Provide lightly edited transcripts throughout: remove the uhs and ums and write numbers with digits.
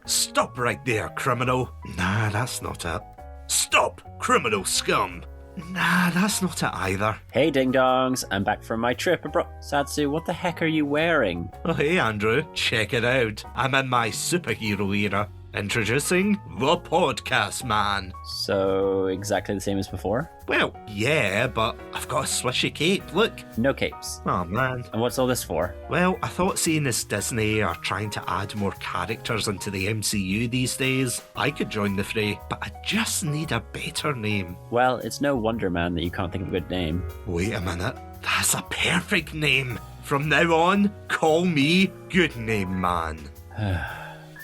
Stop right there, criminal. Nah, that's not it. Stop, criminal scum. Nah, that's not it either. Hey ding-dongs, I'm back from my trip abroad. Satsu, what the heck are you wearing? Oh, hey, Andrew. Check it out. I'm in my superhero era. Introducing the Podcast Man. So, exactly the same as before? Well, yeah, but I've got a swishy cape, look. No capes. Oh, man. And what's all this for? Well, I thought seeing as Disney are trying to add more characters into the MCU these days, I could join the fray, but I just need a better name. Well, it's no wonder, man, that you can't think of a good name. Wait a minute. That's a perfect name. From now on, call me Good Name Man.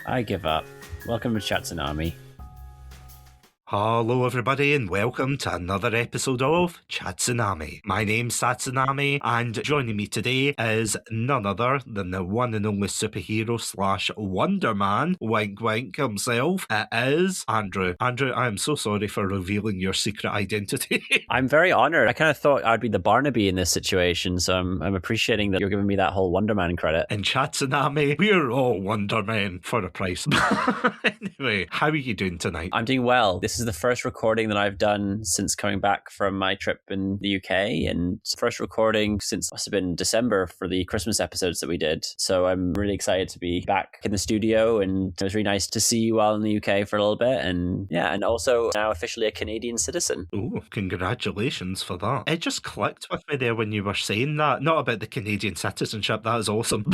I give up. Welcome to Chatsunami. Hello everybody and welcome to another episode of Chatsunami. My name's Satsunami and joining me today is none other than the one and only superhero / Wonder Man, wink wink himself. It is Andrew. Andrew, I am so sorry for revealing your secret identity. I'm very honoured. I kind of thought I'd be the Barnaby in this situation, so I'm appreciating that you're giving me that whole Wonder Man credit. In Chatsunami, we're all Wonder Men for a price. Anyway, how are you doing tonight? I'm doing well. This is the first recording that I've done since coming back from my trip in the UK, and first recording since must have been December for the Christmas episodes that we did. So I'm really excited to be back in the studio, and it was really nice to see you all in the UK for a little bit, and yeah, and also now officially a Canadian citizen. Oh, congratulations for that. It just clicked with me there when you were saying that. Not about the Canadian citizenship, that is awesome.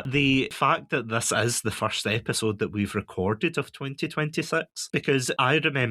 The fact that this is the first episode that we've recorded of 2026, because I remember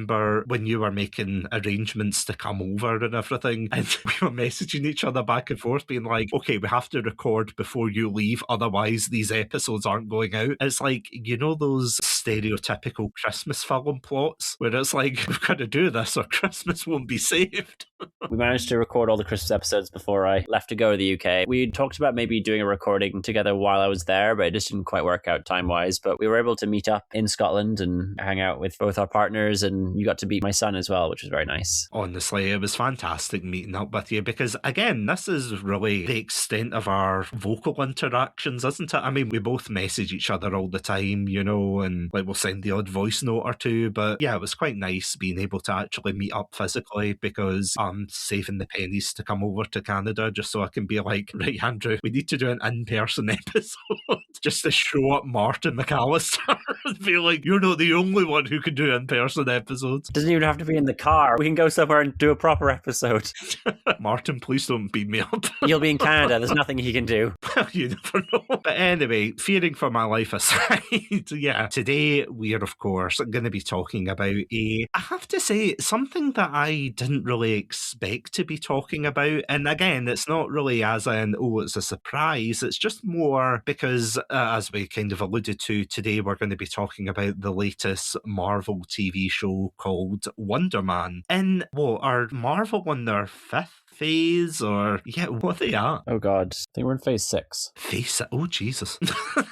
when you were making arrangements to come over and everything, and we were messaging each other back and forth being like, okay, we have to record before you leave, otherwise these episodes aren't going out. It's like, you know, those stereotypical Christmas film plots where it's like, we've got to do this or Christmas won't be saved. We managed to record all the Christmas episodes before I left to go to the UK. We talked about maybe doing a recording together while I was there, but it just didn't quite work out time-wise. But we were able to meet up in Scotland and hang out with both our partners, and you got to meet my son as well, which was very nice. Honestly, it was fantastic meeting up with you because, again, this is really the extent of our vocal interactions, isn't it? I mean, we both message each other all the time, you know, and like we'll send the odd voice note or two, but yeah, it was quite nice being able to actually meet up physically because I'm saving the pennies to come over to Canada just so I can be like, right, Andrew, we need to do an in-person episode just to show up Martin McAllister and be like, you're not the only one who can do in-person episodes. Doesn't even have to be in the car. We can go somewhere and do a proper episode. Martin, please don't beat me up. You'll be in Canada. There's nothing he can do. Well, you never know. But anyway, fearing for my life aside, yeah, today we are, of course, going to be talking about I have to say, something that I didn't really expect to be talking about. And again, it's not really as in, oh, it's a surprise. It's just more because, as we kind of alluded to, today we're going to be talking about the latest Marvel TV show called Wonder Man. In what, are Marvel on their fifth phase, or yeah, what are they at? Oh god, I think we're in phase 6. Phase? Oh Jesus.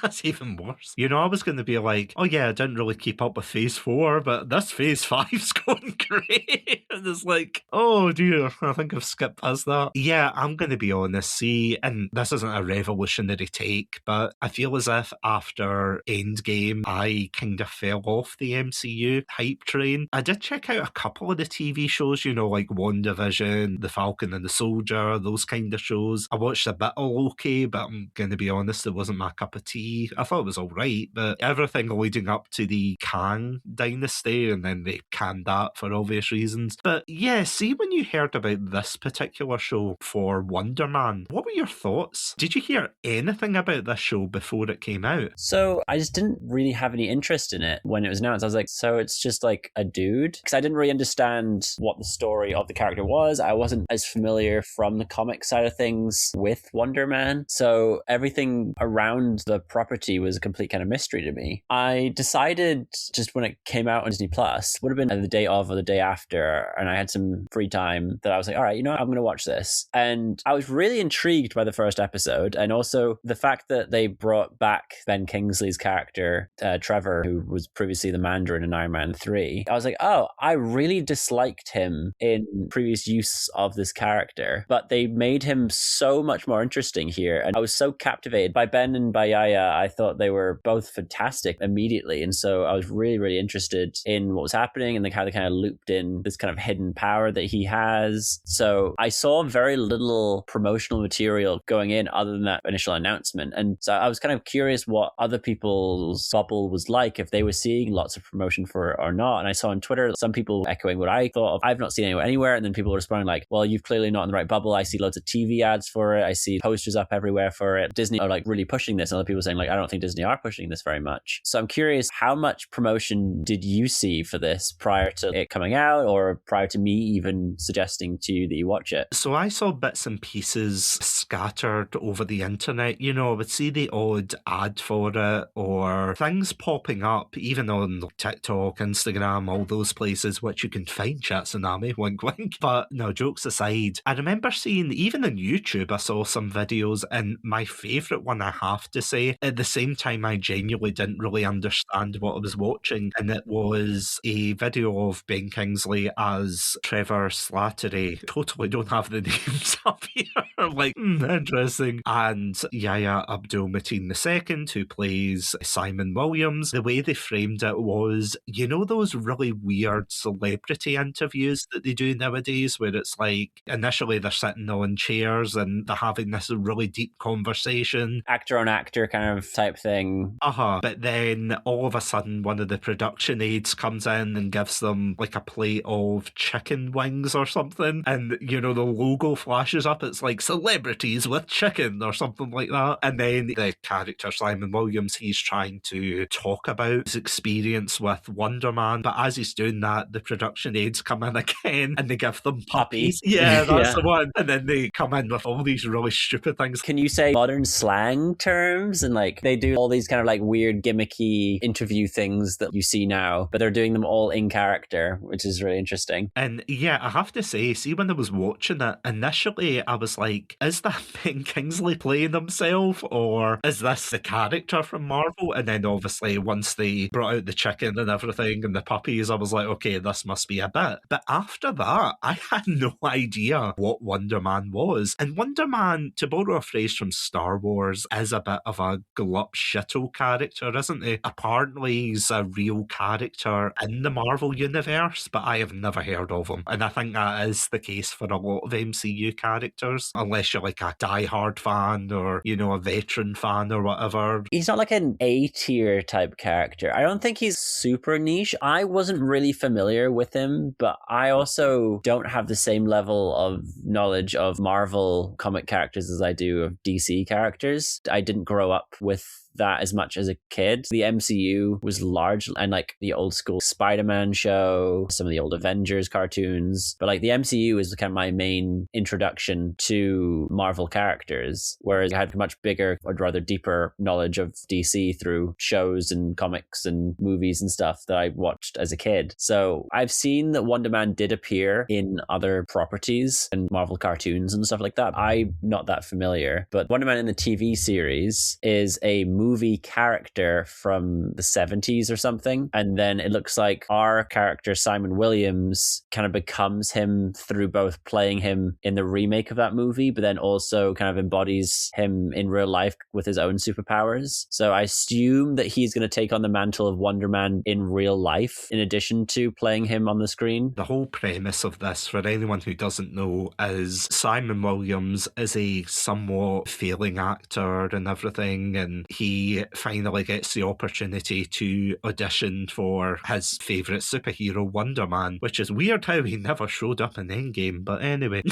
That's even worse. You know, I was going to be like, oh yeah, I didn't really keep up with phase 4, but this phase 5's going great. And it's like, oh dear, I think I've skipped past that. Yeah, I'm going to be honest, see, and this isn't a revolutionary take, but I feel as if after Endgame I kind of fell off the MCU hype train. I did check out a couple of the TV shows, you know, like WandaVision, The Falcon and the Soldier, those kind of shows. I watched a bit of Loki, but I'm going to be honest, it wasn't my cup of tea. I thought it was alright, but everything leading up to the Kang dynasty, and then they canned that for obvious reasons. But yeah, see, when you heard about this particular show for Wonder Man, what were your thoughts? Did you hear anything about this show before it came out? So I just didn't really have any interest in it when it was announced. I was like, so it's just like a dude? Because I didn't really understand what the story of the character was. I wasn't as familiar from the comic side of things with Wonder Man, so everything around the property was a complete kind of mystery to me. I decided just when it came out on Disney Plus, would have been the day of or the day after, and I had some free time, that I was like, all right, you know what? I'm going to watch this. And I was really intrigued by the first episode, and also the fact that they brought back Ben Kingsley's character, Trevor, who was previously the Mandarin in Iron Man 3. I was like, oh, I really disliked him in previous use of this character character, but they made him so much more interesting here. And I was so captivated by Ben and by Yaya. I thought they were both fantastic immediately. And so I was really, really interested in what was happening and how they kind of looped in this kind of hidden power that he has. So I saw very little promotional material going in other than that initial announcement. And so I was kind of curious what other people's bubble was like, if they were seeing lots of promotion for it or not. And I saw on Twitter some people echoing what I thought of. I've not seen it anywhere. And then people were responding like, well, you've clearly not in the right bubble. I see loads of TV ads for it. I see posters up everywhere for it. Disney are like really pushing this. And other people saying like, I don't think Disney are pushing this very much. So I'm curious, how much promotion did you see for this prior to it coming out, or prior to me even suggesting to you that you watch it? So I saw bits and pieces scattered over the internet. You know, I would see the odd ad for it or things popping up even on TikTok, Instagram, all those places which you can find Chatsunami, wink wink. But no, jokes aside, I remember seeing, even on YouTube, I saw some videos, and my favourite one, I have to say, at the same time I genuinely didn't really understand what I was watching, and it was a video of Ben Kingsley as Trevor Slattery. Totally don't have the names up here. Like, interesting. And Yahya Abdul-Mateen II, who plays Simon Williams. The way they framed it was, you know those really weird celebrity interviews that they do nowadays, where it's like, initially they're sitting on chairs and they're having this really deep conversation. Actor on actor kind of type thing. But then all of a sudden one of the production aides comes in and gives them like a plate of chicken wings or something. And, you know, the logo flashes up. It's like celebrities with chicken or something like that. And then the character Simon Williams, he's trying to talk about his experience with Wonder Man. But as he's doing that, the production aides come in again and they give them puppies. Yeah, that's the one. And then they come in with all these really stupid things. Can you say modern slang terms? And like they do all these kind of like weird gimmicky interview things that you see now, but they're doing them all in character, which is really interesting. And yeah, I have to say, see, when I was watching it, initially I was like, is that Ben Kingsley playing himself, or is this the character from Marvel? And then obviously once they brought out the chicken and everything and the puppies, I was like, okay, this must be a bit. But after that, I had no idea what Wonder Man was. And Wonder Man, to borrow a phrase from Star Wars, is a bit of a glup shittle character, isn't he? Apparently he's a real character in the Marvel universe, but I have never heard of him. And I think that is the case for a lot of MCU characters, unless you're like a diehard fan or, you know, a veteran fan or whatever. He's not like an A-tier type character. I don't think he's super niche. I wasn't really familiar with him, but I also don't have the same level of knowledge of Marvel comic characters as I do of DC characters. I didn't grow up with that as much as a kid. The MCU was large, and like the old school Spider-Man show, some of the old Avengers cartoons, but like the MCU is kind of my main introduction to Marvel characters, whereas I had much bigger or rather deeper knowledge of DC through shows and comics and movies and stuff that I watched as a kid. So I've seen that Wonder Man did appear in other properties and Marvel cartoons and stuff like that. I'm not that familiar, but Wonder Man in the TV series is a movie character from the 70s or something, and then it looks like our character Simon Williams kind of becomes him through both playing him in the remake of that movie, but then also kind of embodies him in real life with his own superpowers. So I assume that he's going to take on the mantle of Wonder Man in real life in addition to playing him on the screen. The whole premise of this, for anyone who doesn't know, is Simon Williams is a somewhat failing actor and everything, and he finally gets the opportunity to audition for his favourite superhero, Wonder Man, which is weird how he never showed up in Endgame, but anyway.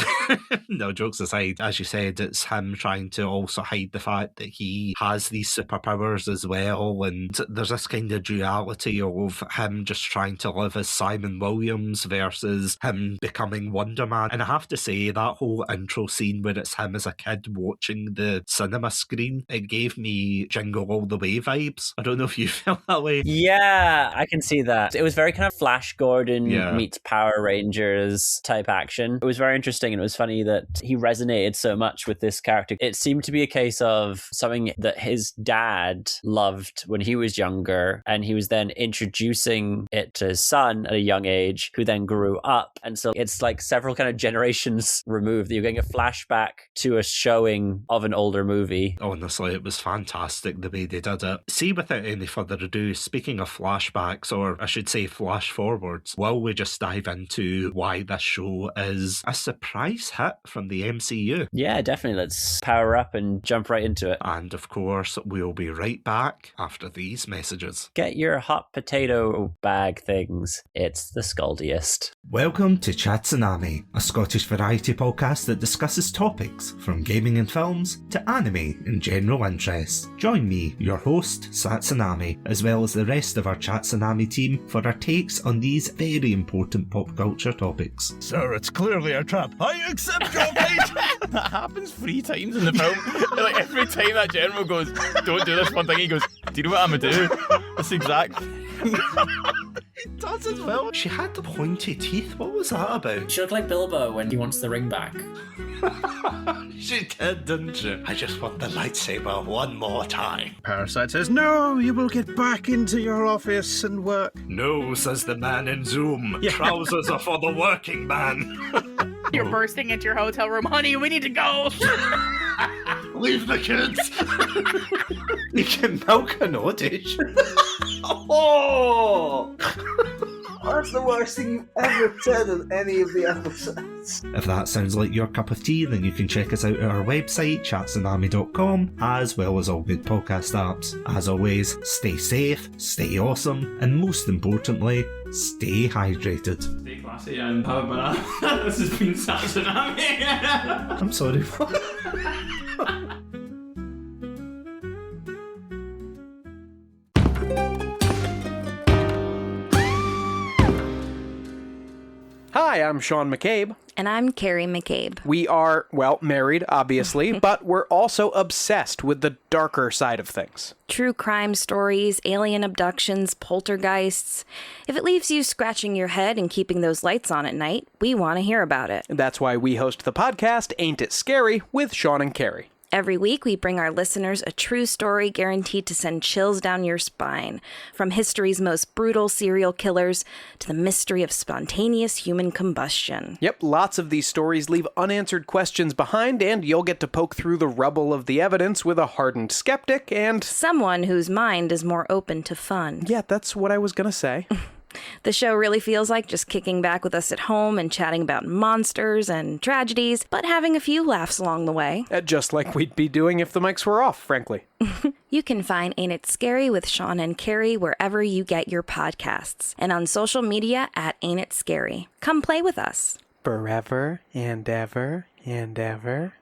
No, jokes aside, as you said, it's him trying to also hide the fact that he has these superpowers as well, and there's this kind of duality of him just trying to live as Simon Williams versus him becoming Wonder Man. And I have to say, that whole intro scene where it's him as a kid watching the cinema screen, it gave me Jingle All the Way vibes. I don't know if you felt that way. Yeah, I can see that. It was very kind of Flash Gordon Yeah. meets Power Rangers type action. It was very interesting, and it was funny that he resonated so much with this character. It seemed to be a case of something that his dad loved when he was younger, and he was then introducing it to his son at a young age, who then grew up. And so it's like several kind of generations removed that you're getting a flashback to a showing of an older movie. Honestly, it was fantastic the way they did it. See, without any further ado, speaking of flashbacks, or I should say flash forwards, will we just dive into why this show is a surprise hit from the MCU? Yeah, definitely. Let's power up and jump right into it. And of course, we'll be right back after these messages. Get your hot potato bag things. It's the Scaldiest. Welcome to Chatsunami, a Scottish variety podcast that discusses topics from gaming and films to anime and general interest. Join me, your host, Satsunami, as well as the rest of our Chatsunami team for our takes on these very important pop culture topics. Sir, it's clearly a trap. I accept your fate! That happens 3 times in the film. Like, every time that general goes, don't do this one thing, he goes, do you know what I'm gonna do? That's exact. It does as well. She had the pointy teeth. What was that about? She looked like Bilbo when he wants the ring back. She did, didn't she? I just want the lightsaber one more time. Parasite says, no, you will get back into your office and work. No, says the man in Zoom. Trousers are for the working man. You're bursting into your hotel room. Honey, we need to go. Leave the kids. You can milk an otage. Oh! That's the worst thing you've ever said in any of the episodes. If that sounds like your cup of tea, then you can check us out at our website, chatsunami.com, as well as all good podcast apps. As always, stay safe, stay awesome, and most importantly, stay hydrated. Stay classy and have a banana. This has been Satsunami. I'm sorry. Hi, I'm Sean McCabe. And I'm Carrie McCabe. We are, well, married, obviously, but we're also obsessed with the darker side of things. True crime stories, alien abductions, poltergeists. If it leaves you scratching your head and keeping those lights on at night, we want to hear about it. That's why we host the podcast Ain't It Scary with Sean and Carrie. Every week, we bring our listeners a true story guaranteed to send chills down your spine. From history's most brutal serial killers to the mystery of spontaneous human combustion. Yep, lots of these stories leave unanswered questions behind, and you'll get to poke through the rubble of the evidence with a hardened skeptic and someone whose mind is more open to fun. Yeah, that's what I was gonna say. The show really feels like just kicking back with us at home and chatting about monsters and tragedies, but having a few laughs along the way. Just like we'd be doing if the mics were off, frankly. You can find Ain't It Scary with Sean and Carrie wherever you get your podcasts, and on social media at Ain't It Scary. Come play with us. Forever and ever and ever.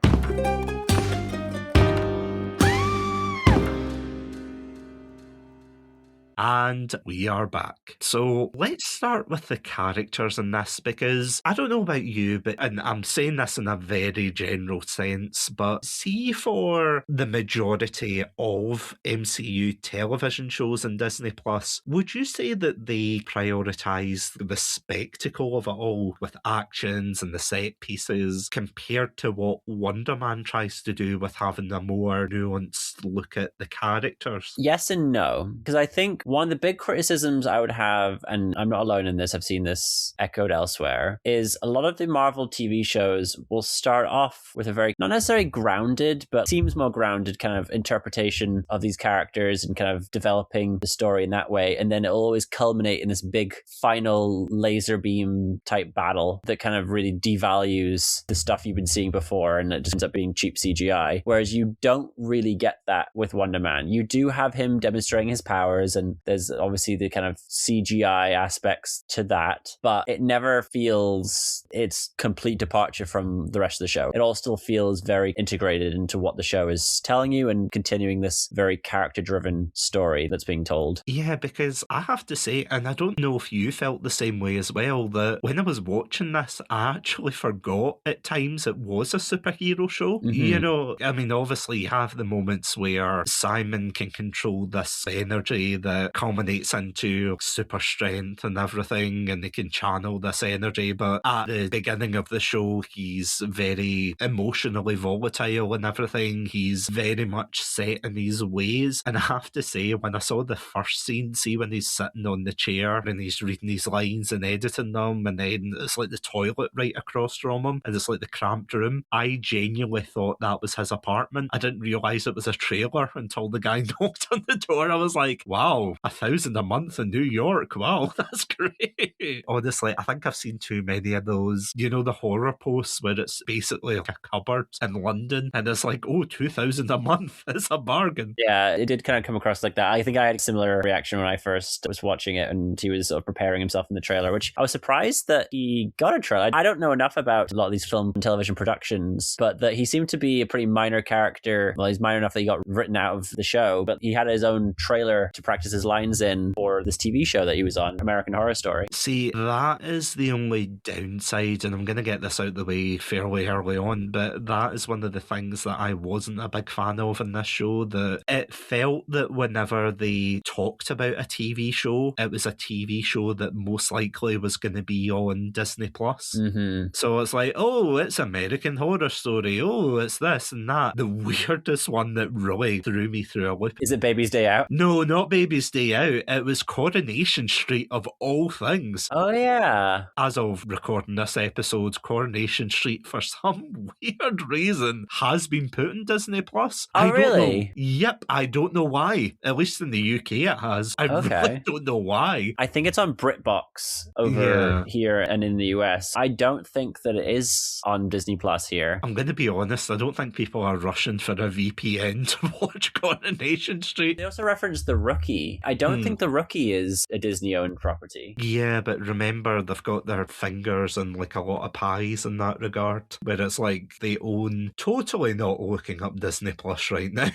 And we are back. So let's start with the characters in this, because I don't know about you, but and I'm saying this in a very general sense, but see, for the majority of MCU television shows in Disney Plus, would you say that they prioritise the spectacle of it all with actions and the set pieces compared to what Wonder Man tries to do with having a more nuanced look at the characters? Yes and no, because I think one of the big criticisms I would have, and I'm not alone in this, I've seen this echoed elsewhere, is a lot of the Marvel TV shows will start off with a very, not necessarily grounded, but seems more grounded kind of interpretation of these characters and kind of developing the story in that way. And then it'll always culminate in this big final laser beam type battle that kind of really devalues the stuff you've been seeing before, and it just ends up being cheap CGI. Whereas you don't really get that with Wonder Man. You do have him demonstrating his powers, and and there's obviously the kind of CGI aspects to that, but it never feels its complete departure from the rest of the show. It all still feels very integrated into what the show is telling you and continuing this very character-driven story that's being told. Yeah, because I have to say, and I don't know if you felt the same way as well, that when I was watching this, I actually forgot at times it was a superhero show. Mm-hmm. You know, I mean, obviously you have the moments where Simon can control this energy that culminates into super strength and everything, and they can channel this energy, but at the beginning of the show, he's very emotionally volatile and everything. He's very much set in his ways, and I have to say, when I saw the first scene, see when he's sitting on the chair and he's reading these lines and editing them, and then it's like the toilet right across from him, and it's like the cramped room, I genuinely thought that was his apartment. I didn't realise it was a trailer until the guy knocked on the door. I was like, wow, $1,000 a month in New York. Wow, that's great. Honestly, I think I've seen too many of those, you know, the horror posts where it's basically like a cupboard in London and it's like, oh, $2,000 a month. It's a bargain. Yeah, it did kind of come across like that. I think I had a similar reaction when I first was watching it, and he was sort of preparing himself in the trailer, which I was surprised that he got a trailer. I don't know enough about a lot of these film and television productions, but that he seemed to be a pretty minor character. Well, he's minor enough that he got written out of the show, but he had his own trailer to practice his lines in for this TV show that he was on, American Horror Story. See, that is the only downside, and I'm going to get this out of the way fairly early on, but that is one of the things that I wasn't a big fan of in this show, that it felt that whenever they talked about a TV show, it was a TV show that most likely was going to be on Disney+. Mm-hmm. So it's like, oh, it's American Horror Story, oh, it's this and that. The weirdest one that really threw me through a loop. Is it Baby's Day Out? No, not Baby's Day Out. It was Coronation Street of all things. Oh, yeah. As of recording this episode, Coronation Street, for some weird reason, has been put in Disney+. Oh, I don't really? know. Yep, I don't know why. At least in the UK it has. I really don't know why. I think it's on BritBox over here and in the US. I don't think that it is on Disney Plus here. I'm going to be honest, I don't think people are rushing for a VPN to watch Coronation Street. They also referenced The Rookie. I don't think The Rookie is a Disney-owned property. Yeah, but remember, they've got their fingers in like a lot of pies in that regard, where it's like they own, totally not looking up Disney Plus right now.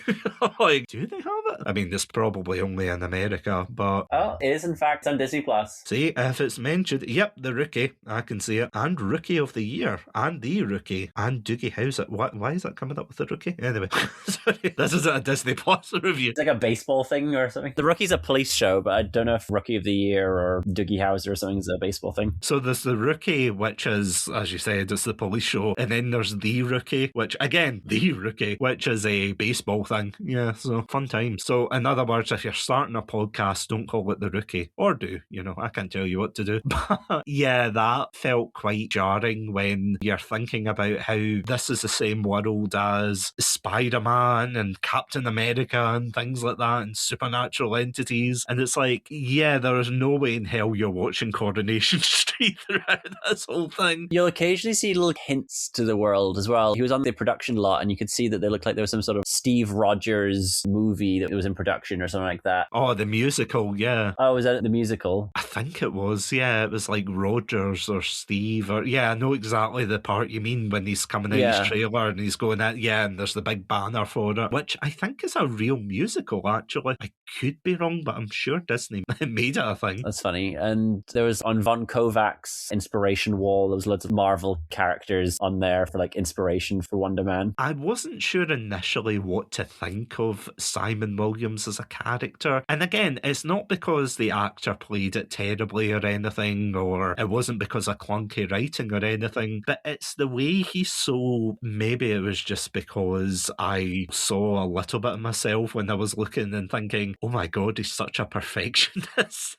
Like, do they have it? I mean, it's probably only in America, but... Oh, it is in fact on Disney Plus. See, if it's mentioned, yep, The Rookie, I can see it. And Rookie of the Year, and The Rookie, and Doogie Howser. Why is that coming up with The Rookie? Anyway, sorry, this isn't a Disney Plus review. It's like a baseball thing or something. The Rookie's a police show, but I don't know if Rookie of the Year or Doogie Howser or something is a baseball thing. So there's The Rookie, which is, as you said, it's the police show, and then there's The Rookie, which, again, The Rookie, which is a baseball thing. Yeah, so fun times. So in other words, if you're starting a podcast, don't call it The Rookie. Or do, you know, I can't tell you what to do. But yeah, that felt quite jarring when you're thinking about how this is the same world as Spider-Man and Captain America and things like that, and supernatural entities. And it's like, yeah, there is no way in hell you're watching Coronation Street throughout this whole thing. You'll occasionally see little hints to the world as well. He was on the production lot and you could see that they looked like there was some sort of Steve Rogers movie that was in production or something like that. Oh, the musical, yeah. Oh, was that the musical? I think it was, yeah. It was like Rogers or Steve or, yeah, I know exactly the part you mean when he's coming out his trailer and he's going out, yeah, and there's the big banner for it, which I think is a real musical, actually. I could be wrong, but I'm sure Disney made it a thing. That's funny. And there was on Von Kovac's inspiration wall, there was loads of Marvel characters on there for like inspiration for Wonder Man. I wasn't sure initially what to think of Simon Williams as a character. And again, it's not because the actor played it terribly or anything, or it wasn't because of clunky writing or anything, but it's the way he's so... Maybe it was just because I saw a little bit of myself when I was looking and thinking, oh my god, he's such a perfectionist.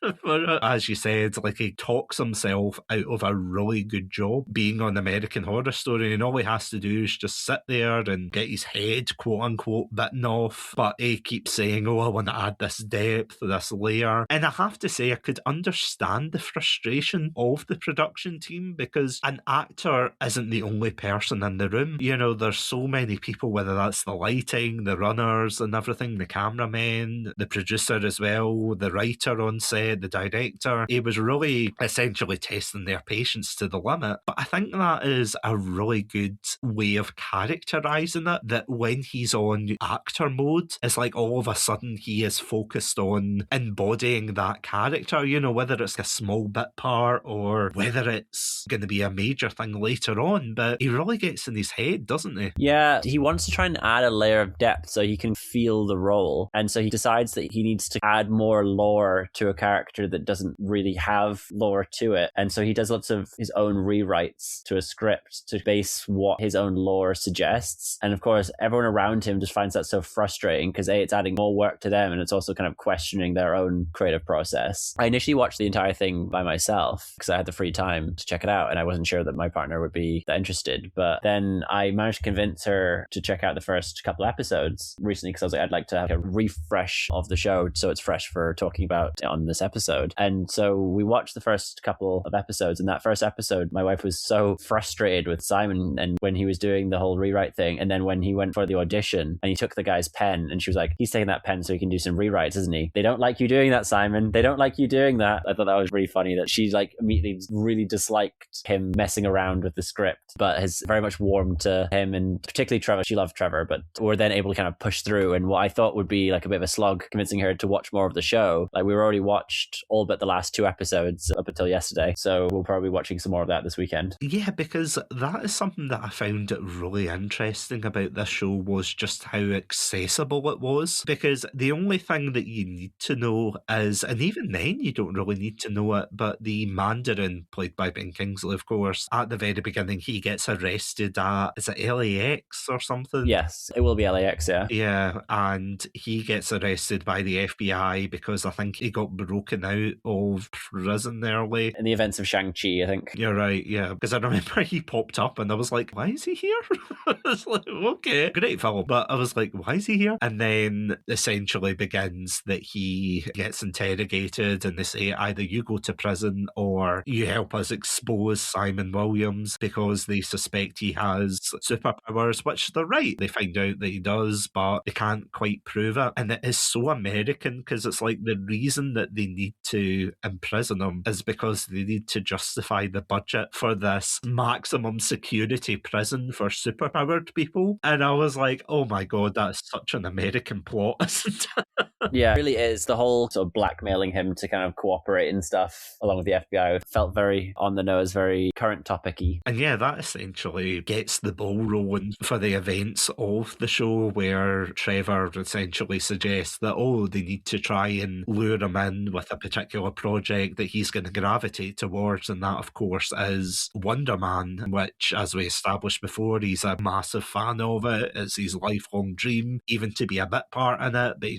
As you said, like he talks himself out of a really good job being on American Horror Story, and all he has to do is just sit there and get his head quote unquote bitten off, but he keeps saying, oh, I want to add this depth, this layer. And I have to say, I could understand understand the frustration of the production team, because an actor isn't the only person in the room. You know, there's so many people, whether that's the lighting, the runners and everything, the cameramen, the producer as well, the writer on set, the director. He was really essentially testing their patience to the limit. But I think that is a really good way of characterizing it, that when he's on actor mode, it's like all of a sudden he is focused on embodying that character, you know, whether it's a small bit part or whether it's going to be a major thing later on. But he really gets in his head, doesn't he? Yeah, he wants to try and add a layer of depth so he can feel the role. And so he decides that he needs to add more lore to a character that doesn't really have lore to it. And so he does lots of his own rewrites to a script to base what his own lore suggests. And of course, everyone around him just finds that so frustrating because A, it's adding more work to them, and it's also kind of questioning their own creative process. I initially watched the entire thing by myself because I had the free time to check it out, and I wasn't sure that my partner would be that interested. But then I managed to convince her to check out the first couple episodes recently because I was like, I'd like to have a refresh of the show so it's fresh for talking about it on this episode. And so we watched the first couple of episodes, and that first episode, my wife was so frustrated with Simon and when he was doing the whole rewrite thing, and then when he went for the audition and he took the guy's pen, and she was like, he's taking that pen so he can do some rewrites, isn't he? They don't like you doing that, Simon. They don't like you doing that. I thought that was really funny that she like immediately really disliked him messing around with the script, but has very much warmed to him, and particularly Trevor. She loved Trevor, but we're then able to kind of push through. And what I thought would be like a bit of a slog convincing her to watch more of the show, like we were already watched all but the last 2 episodes up until yesterday, so we'll probably be watching some more of that this weekend. Yeah, because that is something that I found really interesting about this show, was just how accessible it was. Because the only thing that you need to know is, and even then you don't really need to know it, but the Mandarin, played by Ben Kingsley, of course, at the very beginning he gets arrested at, is it LAX or something? Yes, it will be LAX, yeah. Yeah, and he gets arrested by the FBI because I think he got broken out of prison early. In the events of Shang-Chi, I think. You're right, yeah. Because I remember he popped up and I was like, why is he here? I was like, okay, great film. But I was like, why is he here? And then essentially begins that he gets interrogated and they say either you go to prison or you help us expose Simon Williams because they suspect he has superpowers, which they're right. They find out that he does, but they can't quite prove it. And it is so American because it's like the reason that they need to imprison him is because they need to justify the budget for this maximum security prison for superpowered people. And I was like, oh my God, that's such an American plot, isn't it? Yeah, it really is. The whole sort of blackmailing him to kind of cooperate and stuff along with the FBI felt very on the nose, very current topic-y. And yeah, that essentially gets the ball rolling for the events of the show, where Trevor essentially suggests that, oh, they need to try and lure him in with a particular project that he's going to gravitate towards. And that, of course, is Wonder Man, which, as we established before, he's a massive fan of it. It's his lifelong dream, even to be a bit part in it, but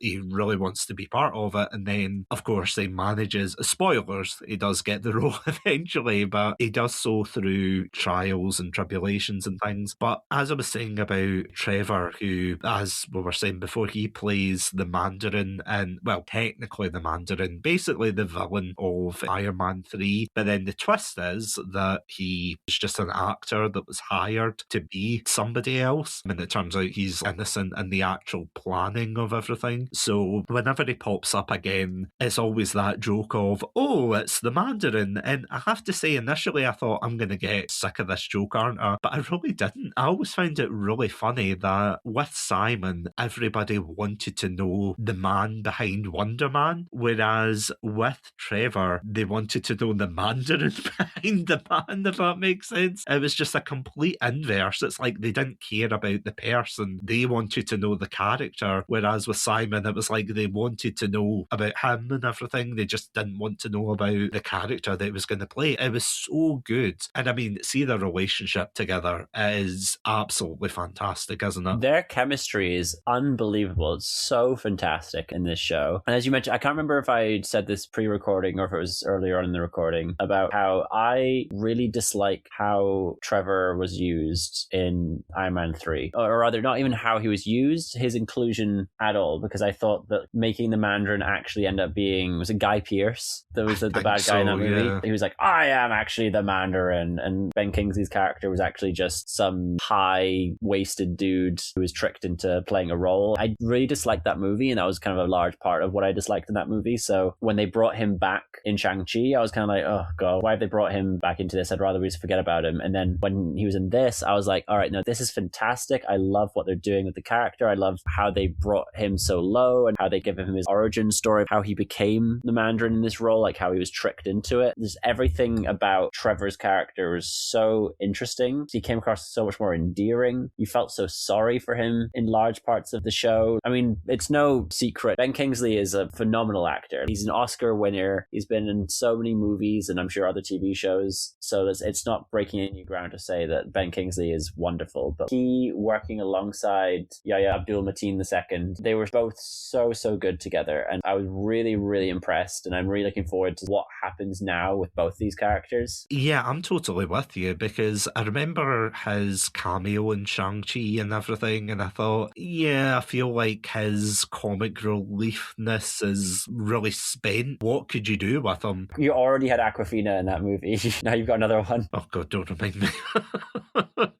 he really wants to be part of it. And then, of course, he manages, spoilers, he does get the role eventually, but he does so through trials and tribulations and things. But as I was saying about Trevor, who, as we were saying before, he plays the Mandarin, and, well, technically the Mandarin, basically the villain of Iron Man 3. But then the twist is that he is just an actor that was hired to be somebody else. And it turns out he's innocent in the actual planning of everything. So whenever he pops up again, it's always that joke of, oh, it's the Mandarin. And I have to say, initially I thought, I'm going to get sick of this joke, aren't I? But I really didn't. I always found it really funny that with Simon, everybody wanted to know the man behind Wonder Man, whereas with Trevor, they wanted to know the Mandarin behind the man, if that makes sense. It was just a complete inverse. It's like they didn't care about the person. They wanted to know the character, whereas with Simon, it was like they wanted to know about him and everything. They just didn't want to know about the character that he was going to play. It was so good. And I mean, see their relationship together is absolutely fantastic, isn't it? Their chemistry is unbelievable. It's so fantastic in this show. And as you mentioned, I can't remember if I said this pre-recording or if it was earlier on in the recording, about how I really dislike how Trevor was used in Iron Man 3. Or rather, not even how he was used, his inclusion at all, because I thought that making the Mandarin actually end up being, was a Guy Guy Pearce that was the think bad guy in that so, movie. yeah. He was like, I am actually the Mandarin. And Ben Kingsley's character was actually just some high-waisted dude who was tricked into playing a role. I really disliked that movie, and that was kind of a large part of what I disliked in that movie. So when they brought him back in Shang-Chi, I was kind of like, oh god, why have they brought him back into this? I'd rather we just forget about him. And then when he was in this, I was like, all right, no, this is fantastic. I love what they're doing with the character. I love how they brought him so low and how they give him his origin story, how he became the Mandarin in this role, like how he was tricked into it. There's everything about Trevor's character was so interesting. He came across so much more endearing. You felt so sorry for him in large parts of the show. I mean, it's no secret. Ben Kingsley is a phenomenal actor. He's an Oscar winner. He's been in so many movies and I'm sure other TV shows. So it's not breaking any new ground to say that Ben Kingsley is wonderful. But he working alongside Yahya Abdul-Mateen II, they were both so good together. And I was really, really impressed. And I'm really looking forward to what happens now with both these characters. Yeah, I'm totally with you because I remember his cameo in Shang-Chi and everything, and I thought, yeah, I feel like his comic reliefness is really spent. What could you do with him? You already had Awkwafina in that movie. Now you've got another one. Oh god, don't remind me.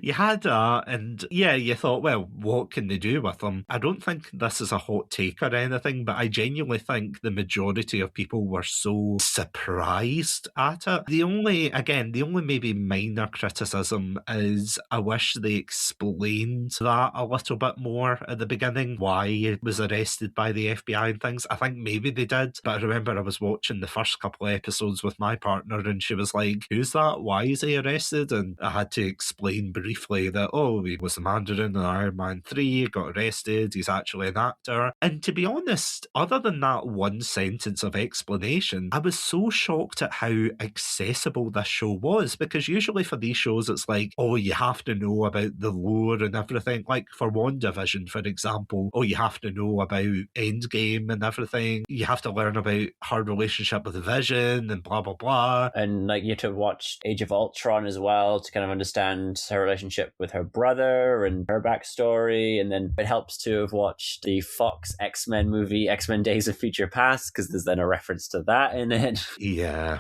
You had that, and yeah, you thought, well, what can they do with him? I don't think this is a hot take or anything, but I genuinely think the majority of people were so surprised at it. The only maybe minor criticism is I wish they explained that a little bit more at the beginning, why he was arrested by the FBI and things. I think maybe they did, but I remember I was watching the first couple of episodes with my partner and she was like, who's that? Why is he arrested? And I had to explain briefly that, oh, he was the Mandarin in Iron Man 3, got arrested, he's actually an actor. And to be honest, other than that one sentence of explanation, I was so shocked at how accessible this show was, because usually for these shows it's like, oh, you have to know about the lore and everything. Like for WandaVision, for example, oh, you have to know about Endgame and everything. You have to learn about her relationship with Vision and blah, blah, blah. And like you have to watch Age of Ultron as well to kind of understand her relationship with her brother and her backstory. And then it helps to have watched the Fox X-Men movie, X-Men Days of Future Past, because there's then a reference to that in it. Yeah.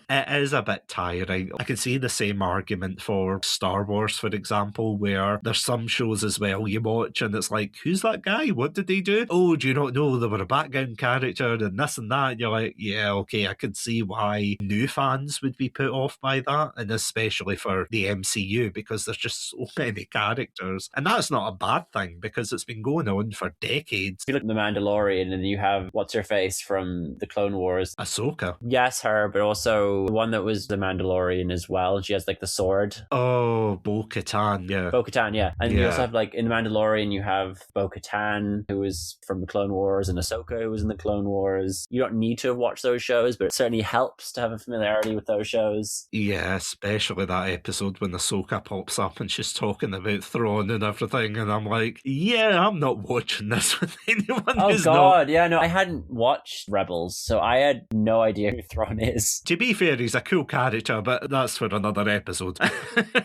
It is a bit tiring. I can see the same argument for Star Wars, for example, where there's some shows as well you watch and it's like, who's that guy? What did they do? Oh, do you not know they were a background character and this and that? And you're like, yeah, okay, I can see why new fans would be put off by that, and especially for the MCU, because there's just so many characters. And that's not a bad thing, because it's been going on for decades. If you look at The Mandalorian and you have what's-her-face from the Clone Wars. Ahsoka. Yes, her, but also the one that was the Mandalorian as well. She has like the sword. Oh, Bo-Katan, yeah. Bo-Katan, yeah. And you Yeah. also have like in The Mandalorian, you have Bo-Katan, who was from the Clone Wars, and Ahsoka, who was in the Clone Wars. You don't need to have watched those shows, but it certainly helps to have a familiarity with those shows. Yeah, especially that episode when Ahsoka pops up and she's talking about Thrawn and everything, and I'm like, yeah, I'm not watching this with anyone Oh who's god, not. yeah, no, I hadn't watched Rebels, so I had no idea who Thrawn is. To be fair, he's a cool character, but that's for another episode.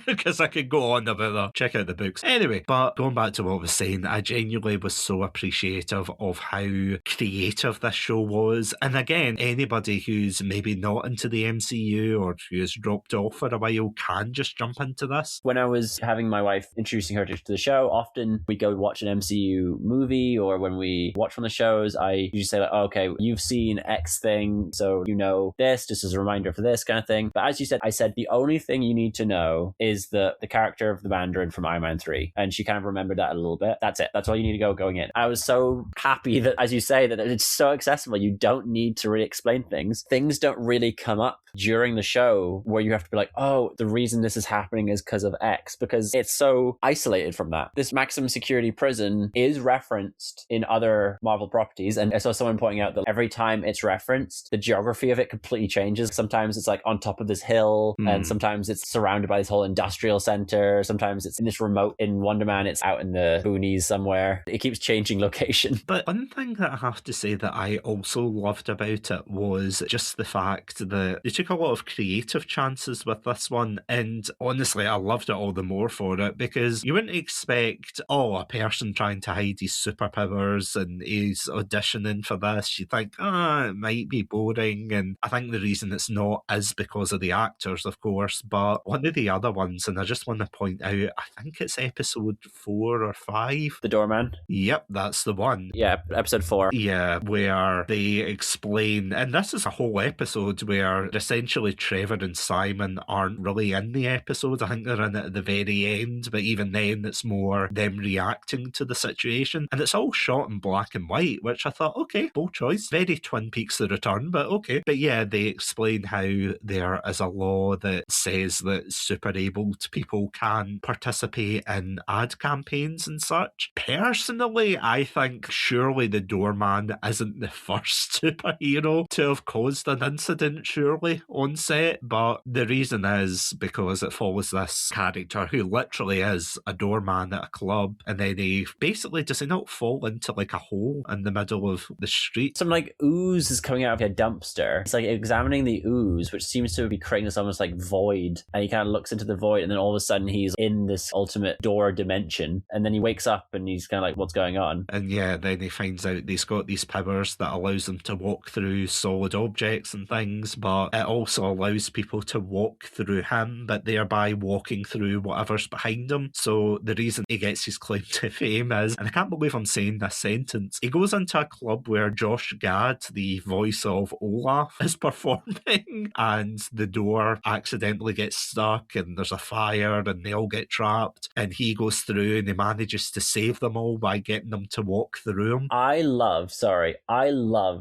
Because I could go on about that. Check out the books. Anyway, but going back to what I was saying, I genuinely was so appreciative of how creative this show was. And again, anybody who's maybe not into the MCU or who has dropped off for a while can just jump into this. When I was having my wife introducing her to the show, often we go watch an MCU movie, or when we watch one of the shows, I usually say like, oh, okay, you've seen X thing, so you know this, just as a reminder for this kind of thing. But as you said, I said, the only thing you need to know is the character of the Mandarin from Iron Man 3. And she kind of remembered that a little bit. That's it. That's all you need to go going in. I was so happy that, as you say, that it's so accessible. You don't need to really explain things. Things don't really come up during the show where you have to be like, oh, the reason this is happening is because of X, because it's so isolated from that. This maximum security prison is referenced in other Marvel properties, and I saw someone pointing out that every time it's referenced, the geography of it completely changes. Sometimes it's like on top of this hill, and sometimes it's surrounded by this whole industrial center. Sometimes it's in this remote, in Wonder Man, it's out in the boonies somewhere. It keeps changing location. But one thing that I have to say that I also loved about it was just the fact that they took a lot of creative chances with this one, and honestly I loved it all the more for it, because you wouldn't expect, oh, a person trying to hide his superpowers and he's auditioning for this. You think, it might be boring. And I think the reason it's not is because of the actors, of course. But one of the other ones, and I just want to point out, I think it's episode 4 or 5. The doorman? Yep, that's the one. Yeah, episode 4. Yeah, where they explain, and this is a whole episode where essentially Trevor and Simon aren't really in the episode. I think they're in it at the very end, but even then it's more them reacting to the situation. And it's all shot in black and white, which I thought, okay, bold choice. Very Twin Peaks The Return, but okay. But yeah, they explain how there is a law that says that super-abled people can participate in ad campaigns and such. Personally, I think surely the doorman isn't the first superhero to have caused an incident, surely, on set. But the reason is because it follows this character who literally is a doorman at a club, and then he basically, does he not fall into like a hole in the middle of the street? Some like ooze is coming out of a dumpster. It's like examining the ooze, which seems to be creating this almost like void, and he kind of looks into the void, and then all of a sudden he's in this ultimate door dimension, and then he wakes up and he's kind of like, what's going on? And yeah, then he finds out he's got these powers that allows him to walk through solid objects and things, but it also allows people to walk through him, but thereby walking through whatever's behind him. So the reason he gets his claim to fame is, and I can't believe I'm saying this sentence, he goes into a club where Josh Gad, the voice of Olaf, is performing, and the door accidentally gets stuck, and there's a fire, and they all get trapped, and he goes through and he manages to save them all by getting them to walk through him. I love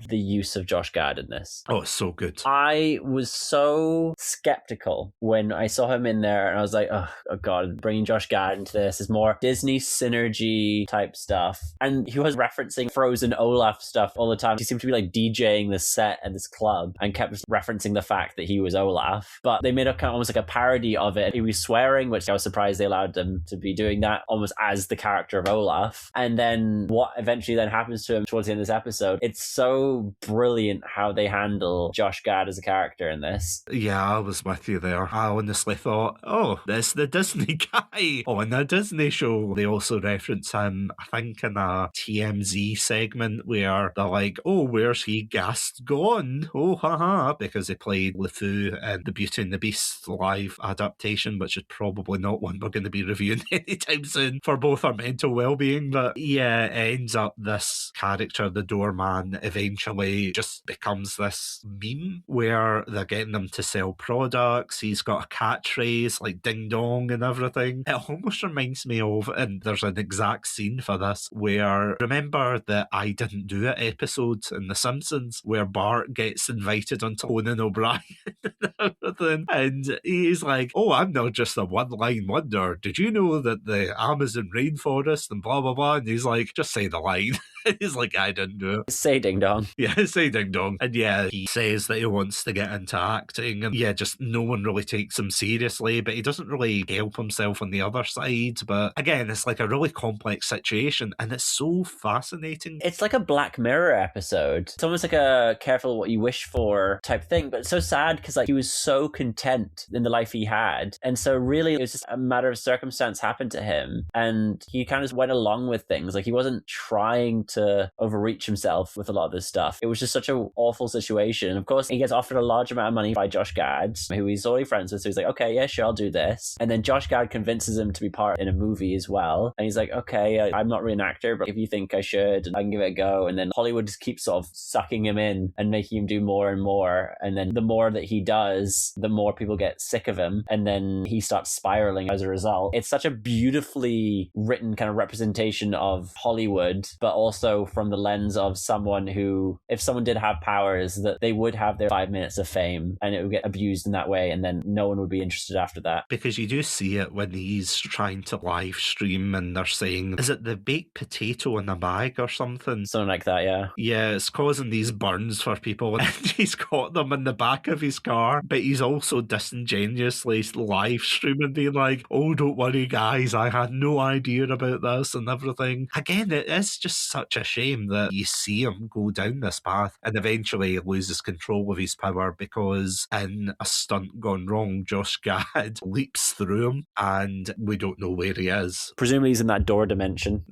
the use of Josh Gad in this. Oh, it's so good. I was so skeptical when I saw him in there, and I was like, oh god, bringing Josh Gad into this is more Disney synergy type stuff. And he was referencing Frozen Olaf stuff all the time. He seemed to be like DJing this set at this club and kept referencing the fact that he was Olaf. But they made a kind of almost like a parody of it. He was swearing, which I was surprised they allowed them to be doing that almost as the character of Olaf. And then what eventually then happens to him towards the end of this episode, it's so brilliant how they handle Josh Gad as a character in this. Yeah, I was with you there. I honestly thought, oh, that's the Disney guy on a Disney show. They also reference him, I think, in a TMZ segment where they're like, oh, where's he gassed gone? Oh, haha, because he played LeFou in the Beauty and the Beast live adaptation, which is probably not one we're going to be reviewing anytime soon for both our mental well-being. But yeah, it ends up this character, the doorman, eventually just becomes this meme where they're getting him to sell products. He's got a catchphrase like ding dong and everything. It almost reminds me of, and there's an exact scene for this, where remember the I Didn't Do It episode in The Simpsons where Bart gets invited onto Conan O'Brien and everything, and he's like, oh, I'm not just a one-line wonder. Did you know that the Amazon rainforest and blah blah blah? And he's like, just say the line. He's like, I didn't do it. Say ding dong. Yeah, say ding dong. And yeah, he says that he wants to get into acting, and yeah, just no one really takes him seriously, but he doesn't really help himself on the other side. But again, it's like a really complex situation, and it's so fascinating. It's like a Black Mirror episode. It's almost like a careful what you wish for type thing, but it's so sad because like he was so content in the life he had, and so really it was just a matter of circumstance happened to him, and he kind of went along with things. Like he wasn't trying to overreach himself with a lot of this stuff. It was just such an awful situation. And of course, he gets offered a large amount of money by Josh Gad, who he's already friends with. So he's like, okay, yeah, sure, I'll do this. And then Josh Gad convinces him to be part in a movie as well. And he's like, okay, I'm not really an actor, but if you think I should, I can give it a go. And then Hollywood just keeps sort of sucking him in and making him do more and more. And then the more that he does, the more people get sick of him. And then he starts spiraling as a result. It's such a beautifully written kind of representation of Hollywood, but also from the lens of someone who, if someone did have powers, that they would have their 5 minutes of fame and it would get abused in that way, and then no one would be interested after that. Because you do see it when he's trying to live stream and they're saying, is it the baked potato in a bag or something? Something like that, yeah. Yeah, it's causing these burns for people, and he's got them in the back of his car, but he's also disingenuously live streaming, being like, oh, don't worry guys, I had no idea about this and everything. Again, it is just such a shame that you see him go down this path and eventually loses control of his power because in a stunt gone wrong, Josh Gad leaps through him and we don't know where he is. Presumably he's in that door dimension.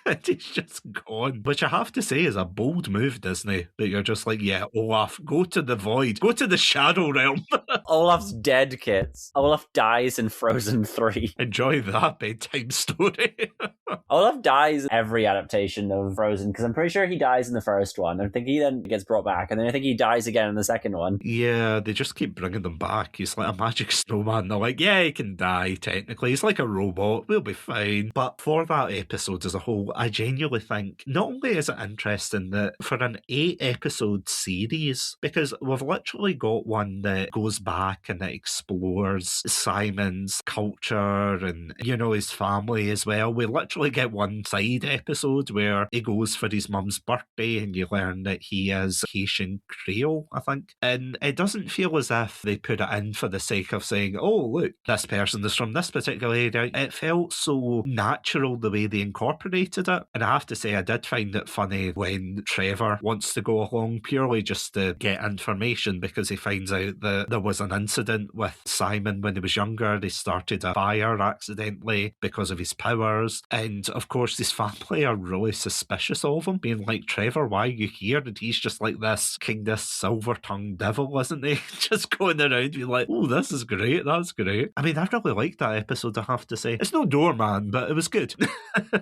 And he's just gone. Which I have to say is a bold move, Disney. That you're just like, yeah, Olaf, go to the void. Go to the shadow realm. Olaf's dead, kids. Olaf dies in Frozen 3. Enjoy that bedtime story. Olaf dies in every adaptation of Frozen, because I'm pretty sure he dies in the first one. I think he then gets brought back, and then I think he dies again in the second one. Yeah, they just keep bringing them back. He's like a magic snowman. They're like, yeah, he can die, technically. He's like a robot. We'll be fine. But for that episode as a whole, I genuinely think not only is it interesting that for an 8-episode series, because we've literally got one that goes back and that explores Simon's culture and, you know, his family as well. We literally get one side episode where he goes for his mum's birthday and you learn that he is Haitian Creole, I think. And it doesn't feel as if they put it in for the sake of saying, oh, look, this person is from this particular area. It felt so natural the way they incorporated it. And I have to say, I did find it funny when Trevor wants to go along purely just to get information, because he finds out that there was an incident with Simon when he was younger. They started a fire accidentally because of his powers. And of course, his family are really suspicious of him, being like, Trevor, why are you here? And he's just like this kind of silver-tongued devil, isn't he? Just going around being like, oh, this is great, that's great. I mean, I really liked that episode, I have to say. It's no Doorman, but it was good.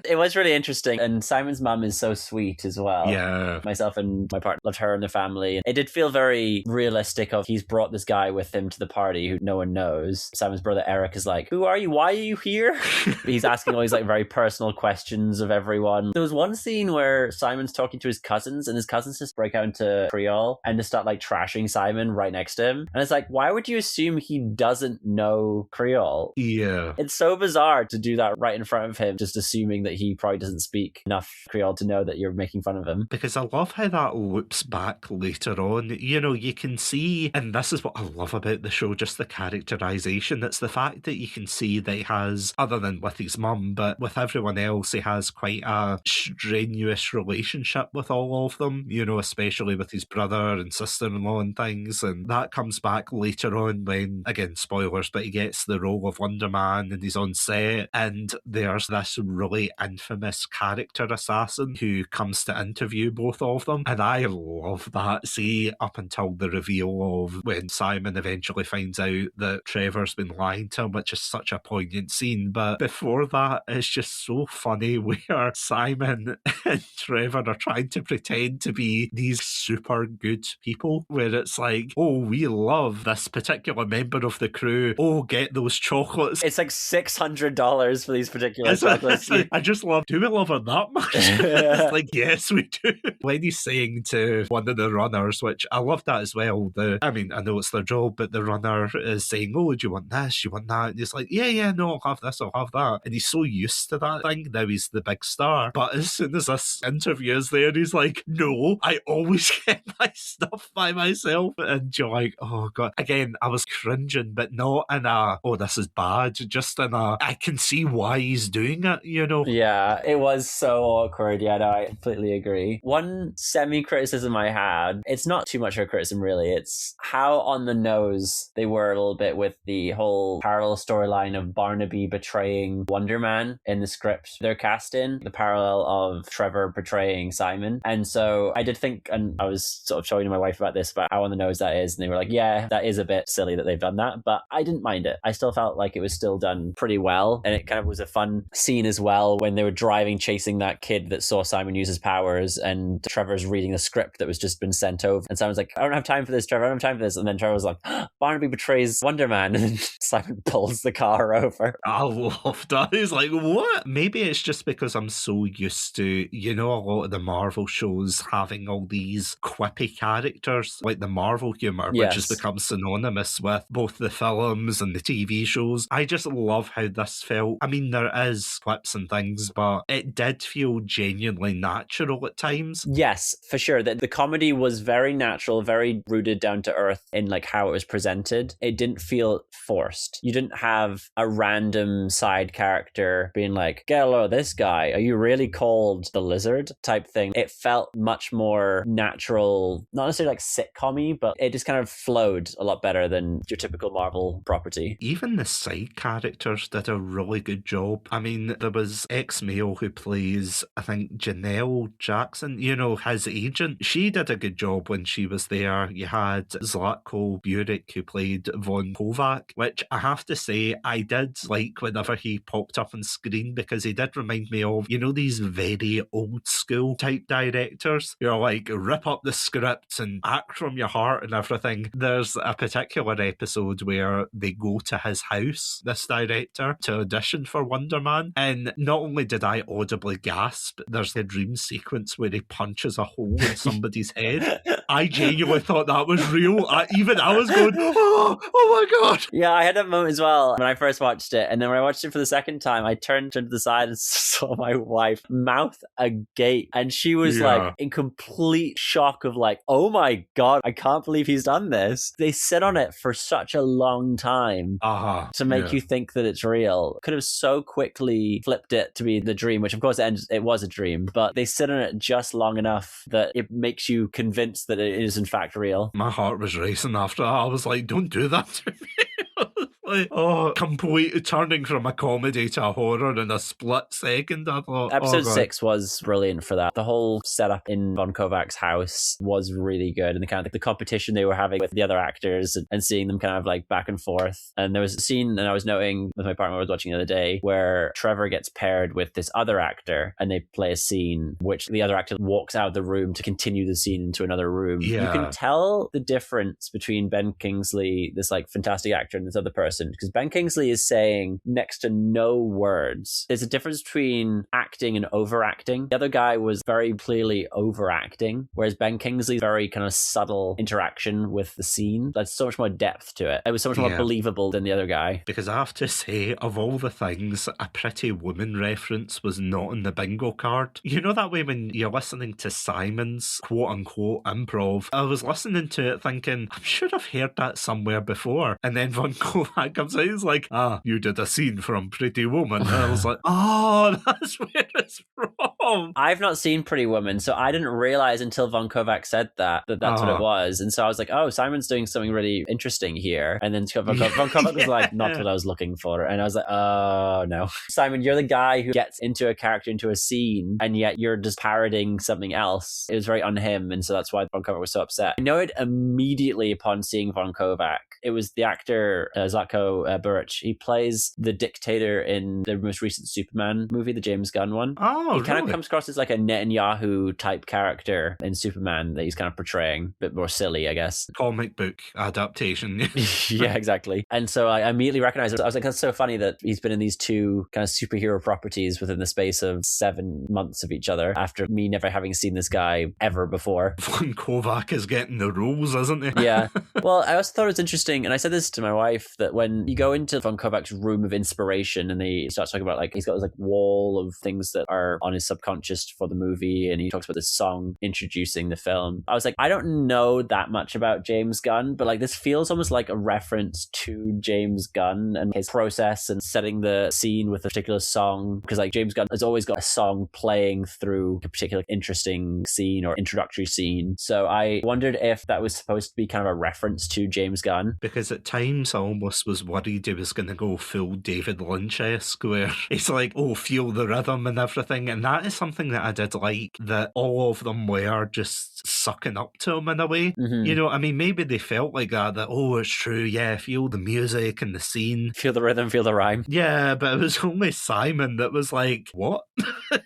It was really interesting, and Simon's mum is so sweet as well. Yeah. Myself and my partner loved her and the family. It did feel very realistic of he's brought this guy with him to the party who no one knows. Simon's brother Eric is like, who are you? Why are you here? He's asking all these like very personal questions of everyone. There was one scene where Simon's talking to his cousins and his cousins just break out into Creole and just start like trashing Simon right next to him. And it's like, why would you assume he doesn't know Creole? Yeah. It's so bizarre to do that right in front of him, just assuming that he probably doesn't speak enough Creole to know that you're making fun of him. Because I love how that loops back later on. You know, you can see, and this is what I love about the show, just the characterization. It's the fact that you can see that he has, other than with his mum, but with everyone else, he has quite a strenuous relationship with all of them, you know, especially with his brother and sister-in-law and things. And that comes back later on when, again, spoilers, but he gets the role of Wonder Man and he's on set, and there's this really infamous character assassin who comes to interview both of them. And I love that. See, up until the reveal of when Simon eventually finds out that Trevor's been lying to him, which is such a poignant scene. But before that, it's just so funny where Simon and Trevor are trying to pretend to be these super good people, where it's like, oh, we love this particular member of the crew. Oh, get those chocolates. It's like $600 for these particular chocolates. I just love, do we love her that much? It's like, yes, we do. When he's saying to one of the runners, which I love that as well, I mean, I know it's their job, but the runner is saying, oh, do you want this? You want that? And he's like, yeah, no, I'll have this, I'll have that. And he's so used to that thing. Now he's the big star. But as soon as this interview is there, he's like, no, I always get my stuff by myself. And you're like, oh, God. Again, I was cringing, but not in a, oh, this is bad. Just in a, I can see why he's doing it, you know? Yeah, it was so awkward. Yeah, no, I completely agree. One semi-criticism I had, it's not too much of a criticism, really. It's how on the nose they were a little bit with the whole parallel storyline of Barnaby betraying Wonder Man in the script they're cast in, the parallel of Trevor betraying Simon. And so I did think, and I was sort of showing my wife about this, about how on the nose that is, and they were like, yeah, that is a bit silly that they've done that, but I didn't mind it. I still felt like it was still done pretty well, and it kind of was a fun scene as well when they were driving, chasing that kid that saw Simon use his powers, and Trevor's reading the script that was just been sent over, and Simon's like, I don't have time for this, Trevor, I don't have time for this, and then Trevor was like, Barnaby betrays Wonder Man, and then Simon pulls the car over. I loved that. He's like, what? Maybe it's just because I'm so used to, you know, a lot of the Marvel shows having all these quippy characters, like the Marvel humour, which has become synonymous with both the films and the TV shows. I just love how this felt. I mean, there is quips and things, but it did feel genuinely natural at times. Yes, for sure. The comedy was very natural, very rooted down to earth in like how it was presented. It didn't feel forced. You didn't have a random side character being like, get a load of this guy. Are you really called the Lizard? Type thing. It felt much more natural, not necessarily like sitcom-y, but it just kind of flowed a lot better than your typical Marvel property. Even the side characters did a really good job. I mean, there was X-Male who who plays, I think, Janelle Jackson, you know, his agent, she did a good job when she was there. You had Zlatko Burek, who played Von Kovac, which I have to say, I did like whenever he popped up on screen, because he did remind me of, you know, these very old school type directors who are like, rip up the scripts and act from your heart and everything. There's a particular episode where they go to his house, this director, to audition for Wonder Man, and not only did I audibly gasp, there's a dream sequence where he punches a hole in somebody's head. I genuinely thought that was real. I was going, oh my god. Yeah, I had that moment as well when I first watched it, and then when I watched it for the second time, I turned to the side and saw my wife mouth agape, and she was like in complete shock of like, oh my god, I can't believe he's done this. They sit on it for such a long time to make you think that it's real. Could have so quickly flipped it to be the dream, which of course it was a dream, but they sit on it just long enough that it makes you convinced that it is in fact real. My heart was racing after that. I was like, don't do that to me. Complete turning from a comedy to a horror in a split second. I thought episode 6 was brilliant for that. The whole setup in Von Kovac's house was really good, and the kind of the competition they were having with the other actors and seeing them kind of like back and forth. And there was a scene, and I was noting with my partner I was watching the other day, where Trevor gets paired with this other actor, and they play a scene which the other actor walks out of the room to continue the scene into another room. You can tell the difference between Ben Kingsley, this like fantastic actor, and this other person, because Ben Kingsley is saying next to no words. There's a difference between acting and overacting. The other guy was very clearly overacting, whereas Ben Kingsley's very kind of subtle interaction with the scene. There's so much more depth to it. It was so much more believable than the other guy. Because I have to say, of all the things, a Pretty Woman reference was not on the bingo card. You know that way when you're listening to Simon's quote-unquote improv, I was listening to it thinking, I'm sure I've heard that somewhere before. And then Von Kovac comes out, he's like, you did a scene from Pretty Woman. And I was like, that's where it's from. I've not seen Pretty Woman, so I didn't realize until Von Kovac said that's what it was. And so I was like, oh, Simon's doing something really interesting here. And then Von Kovac was like, not what I was looking for. And I was like, oh no. Simon, you're the guy who gets into a character, into a scene, and yet you're just parodying something else. It was very on him, and so that's why Von Kovac was so upset. I know it immediately upon seeing Von Kovac. It was the actor Zlatko Burek. He plays the dictator in the most recent Superman movie, the James Gunn one. He kind of comes across as like a Netanyahu type character in Superman that he's kind of portraying, a bit more silly, I guess. Comic book adaptation. Yeah, exactly. And so I immediately recognized it. I was like, that's so funny that he's been in these two kind of superhero properties within the space of 7 months of each other, after me never having seen this guy ever before. Von Kovac is getting the roles, isn't he? Yeah. Well, I also thought it was interesting, and I said this to my wife, that when you go into Von Kovac's room of inspiration and they start talking about like he's got this like wall of things that are on his subconscious for the movie, and he talks about this song introducing the film, I was like, I don't know that much about James Gunn, but like this feels almost like a reference to James Gunn and his process and setting the scene with a particular song, because like James Gunn has always got a song playing through a particular interesting scene or introductory scene. So I wondered if that was supposed to be kind of a reference to James Gunn. Because at times I almost was worried he was going to go full David Lynch-esque, where it's like, feel the rhythm and everything. And that is something that I did like, that all of them were just sucking up to him in a way. Mm-hmm. You know, I mean, maybe they felt like that, it's true, yeah, feel the music and the scene. Feel the rhythm, feel the rhyme. Yeah, but it was only Simon that was like, what?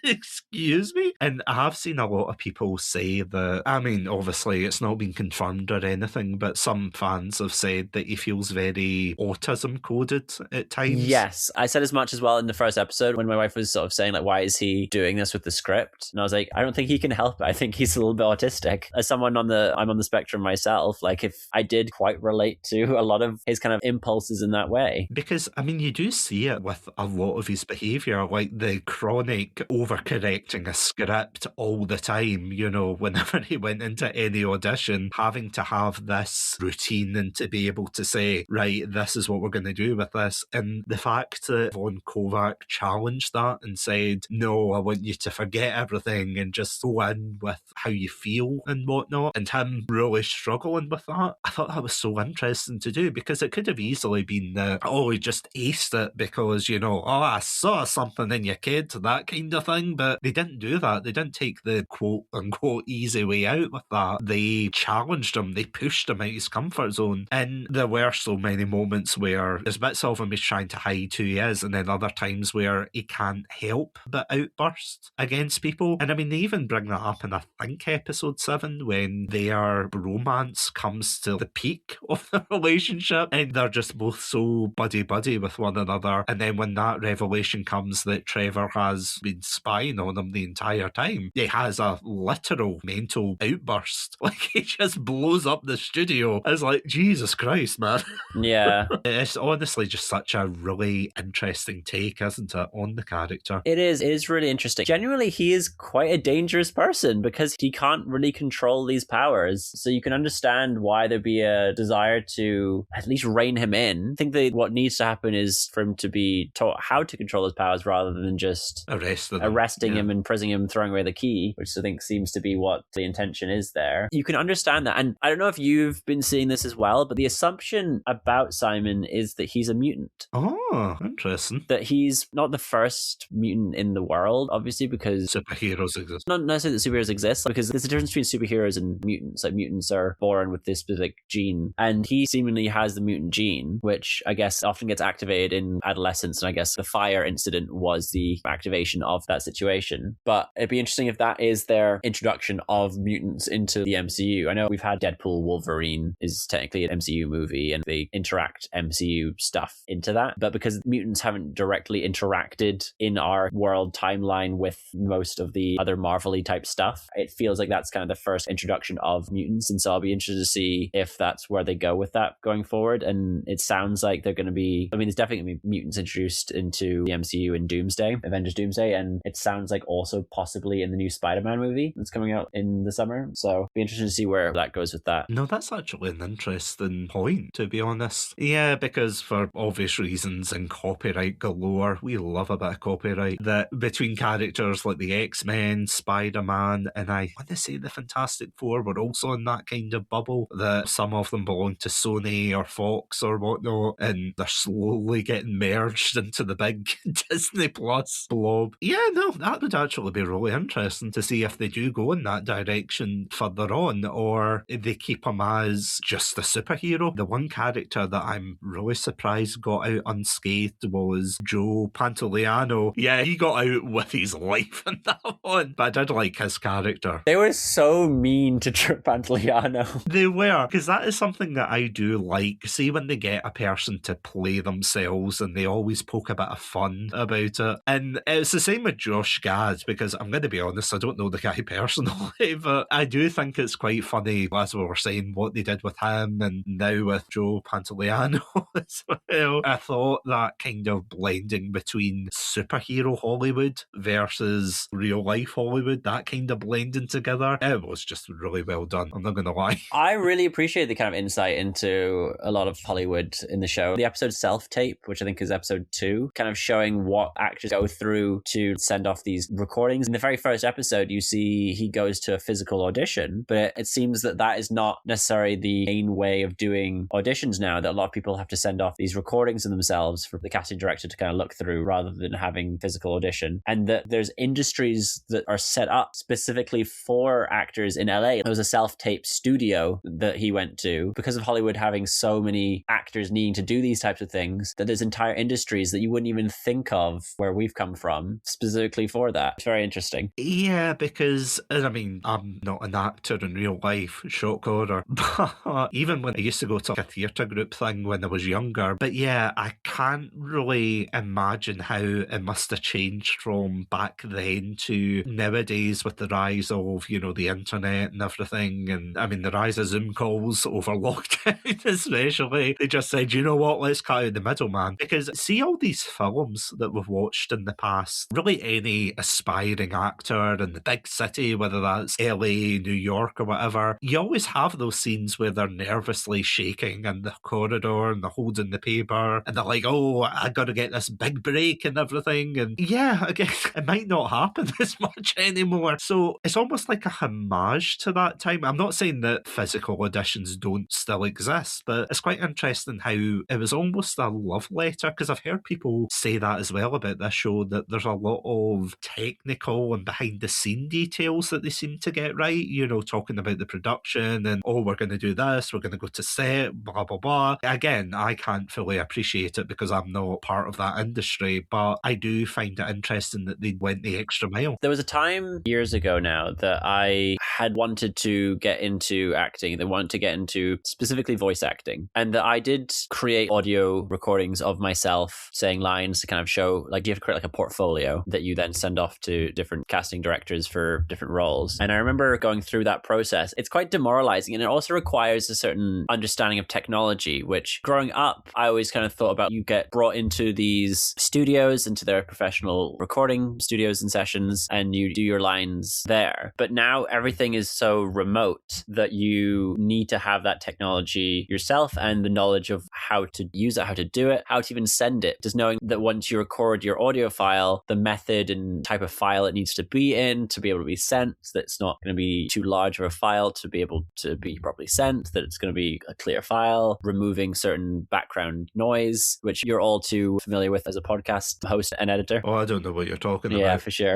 Excuse me? And I have seen a lot of people say that, I mean, obviously it's not been confirmed or anything, but some fans have said that he feels very autism coded at times. Yes, I said as much as well in the first episode when my wife was sort of saying like, why is he doing this with the script? And I was like, I don't think he can help it. I think he's a little bit autistic. As someone I'm on the spectrum myself, like if I did quite relate to a lot of his kind of impulses in that way. Because, I mean, you do see it with a lot of his behaviour, like the chronic overcorrecting a script all the time, you know, whenever he went into any audition, having to have this routine and to be able to say, right, this is what we're going to do with this. And the fact that Von Kovac challenged that and said, no, I want you to forget everything and just go in with how you feel and whatnot, and him really struggling with that. I thought that was so interesting to do, because it could have easily been that, oh, he just aced it because, you know, oh, I saw something in your kid, that kind of thing. But they didn't do that. They didn't take the quote unquote easy way out with that. They challenged him, they pushed him out his comfort zone. And there were so many moments where there's bits of him he's trying to hide who he is, and then other times where he can't help but outburst against people. And I mean, they even bring that up in, I think, episode 7, when their bromance comes to the peak of the relationship, and they're just both so buddy-buddy with one another. And then when that revelation comes that Trevor has been spying on him the entire time, he has a literal mental outburst. Like, he just blows up the studio. It's like, Jesus Christ, man. Yeah. It's honestly just such a really interesting take, isn't it, on the character? It is really interesting. Genuinely, he is quite a dangerous person because he can't really control these powers. So you can understand why there'd be a desire to at least rein him in. I think that what needs to happen is for him to be taught how to control his powers rather than just arresting him, imprisoning him, throwing away the key, which I think seems to be what the intention is there. You can understand that. And I don't know if you've been seeing this as well, but the assumption about Simon is that he's a mutant. Oh, interesting. That he's not the first mutant in the world, obviously, because superheroes exist. Not necessarily that superheroes exist, because there's a difference between superheroes and mutants. Like, mutants are born with this specific gene, and he seemingly has the mutant gene, which I guess often gets activated in adolescence, and I guess the fire incident was the activation of that situation. But it'd be interesting if that is their introduction of mutants into the MCU. I know we've had Deadpool Wolverine is technically an MCU movie, and they interact MCU stuff into that, but because mutants haven't directly interacted in our world timeline with most of the other Marvel-y type stuff, it feels like that's kind of the first introduction of mutants, and so I'll be interested to see if that's where they go with that going forward. And it sounds like they're going to be, I mean, there's definitely going to be mutants introduced into the MCU in Doomsday, Avengers Doomsday, and it sounds like also possibly in the new Spider-Man movie that's coming out in the summer, so it'll be interesting to see where that goes with that. No, that's actually an interesting point, to be honest. Yeah, because for obvious reasons in copyright galore, we love a bit of copyright, that between characters like the X-Men, Spider-Man, and I want to say the Fantastic Four were also in that kind of bubble, that some of them belong to Sony or Fox or whatnot, and they're slowly getting merged into the big Disney Plus blob. Yeah, no, that would actually be really interesting to see if they do go in that direction further on, or if they keep him as just a superhero. The one character that I'm really surprised got out unscathed was Joe Pantoliano. Yeah, he got out with his life in that one, but I did like his character. They were so mean to Joe Pantoliano. They were, because that is something that I do like. See, when they get a person to play themselves and they always poke a bit of fun about it. And it's the same with Josh Gad, because I'm going to be honest, I don't know the guy personally, but I do think it's quite funny, as we were saying, what they did with him and now with Joe Pantoliano as well. I thought that kind of blending between superhero Hollywood versus real life Hollywood, that kind of blending together, it was just really well done. I'm not going to lie. I really appreciate the kind of insight into a lot of Hollywood in the show. The episode Self-Tape, which I think is episode 2, kind of showing what actors go through to send off these recordings. In the very first episode, you see he goes to a physical audition, but it seems that that is not necessarily the main way of doing auditions now, that a lot of people have to send off these recordings of themselves for the casting director to kind of look through rather than having physical audition. And that there's industries that are set up specifically for actors in LA. There was a self-tape studio that he went to because of Hollywood having so many actors needing to do these types of things, that there's entire industries that you wouldn't even think of where we've come from specifically for that. It's very interesting. Yeah, because, I mean, I'm not an actor in real life, shock horror, but even when I used to go to a theatre group thing when I was younger, but yeah, I can't really imagine how it must have changed from back then to nowadays with the rise of, you know, the internet and everything. And I mean, the rise of Zoom calls over lockdown especially. They just said, you know what, let's cut out the middleman. Because see all these films that we've watched in the past, really any aspiring actor in the big city, whether that's LA, New York or whatever, you always have those scenes where they're nervously shaking in the corridor and they're holding the paper and they're like, oh, I gotta get this big break and everything. And yeah, again, it might not happen as much anymore. So it's almost like a homage to that time. I'm not saying that physical editions don't still exist, but it's quite interesting how it was almost a love letter, because I've heard people say that as well about this show, that there's a lot of technical and behind the scene details that they seem to get right, you know, talking about the production and, oh, we're going to do this, we're going to go to set, blah, blah, blah. Again, I can't fully appreciate it because I'm not part of that industry, but I do find it interesting that they went the extra mile. There was a time years ago now that I had wanted to get into acting, that wanted to get into specifically voice acting, and that I did create audio recordings of myself saying lines to kind of show, like, you have to create like a portfolio that you then send off to different casting directors for different roles. And I remember going through that process. It's quite demoralizing, and it also requires a certain understanding of technology, which growing up, I always kind of thought about. You get brought into these studios, into their professional recording studios and sessions, and you do your lines there. But now everything is so remote that you need to have that technology yourself and the knowledge of how to use it, how to do it, how to even send it. Just knowing that once you record your audio file, the method and type of file it needs to be in to be able to be sent, that it's not going to be too large of a file to be able to be properly sent, that it's going to be a clear file, removing certain background noise, which you're all too familiar with as a podcast host and editor. Oh, I don't know what you're talking about. Yeah, for sure.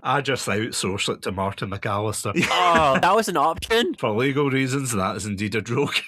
I just outsource it to Martin McAllister. Oh, that was an option? For legal reasons, that is indeed a joke.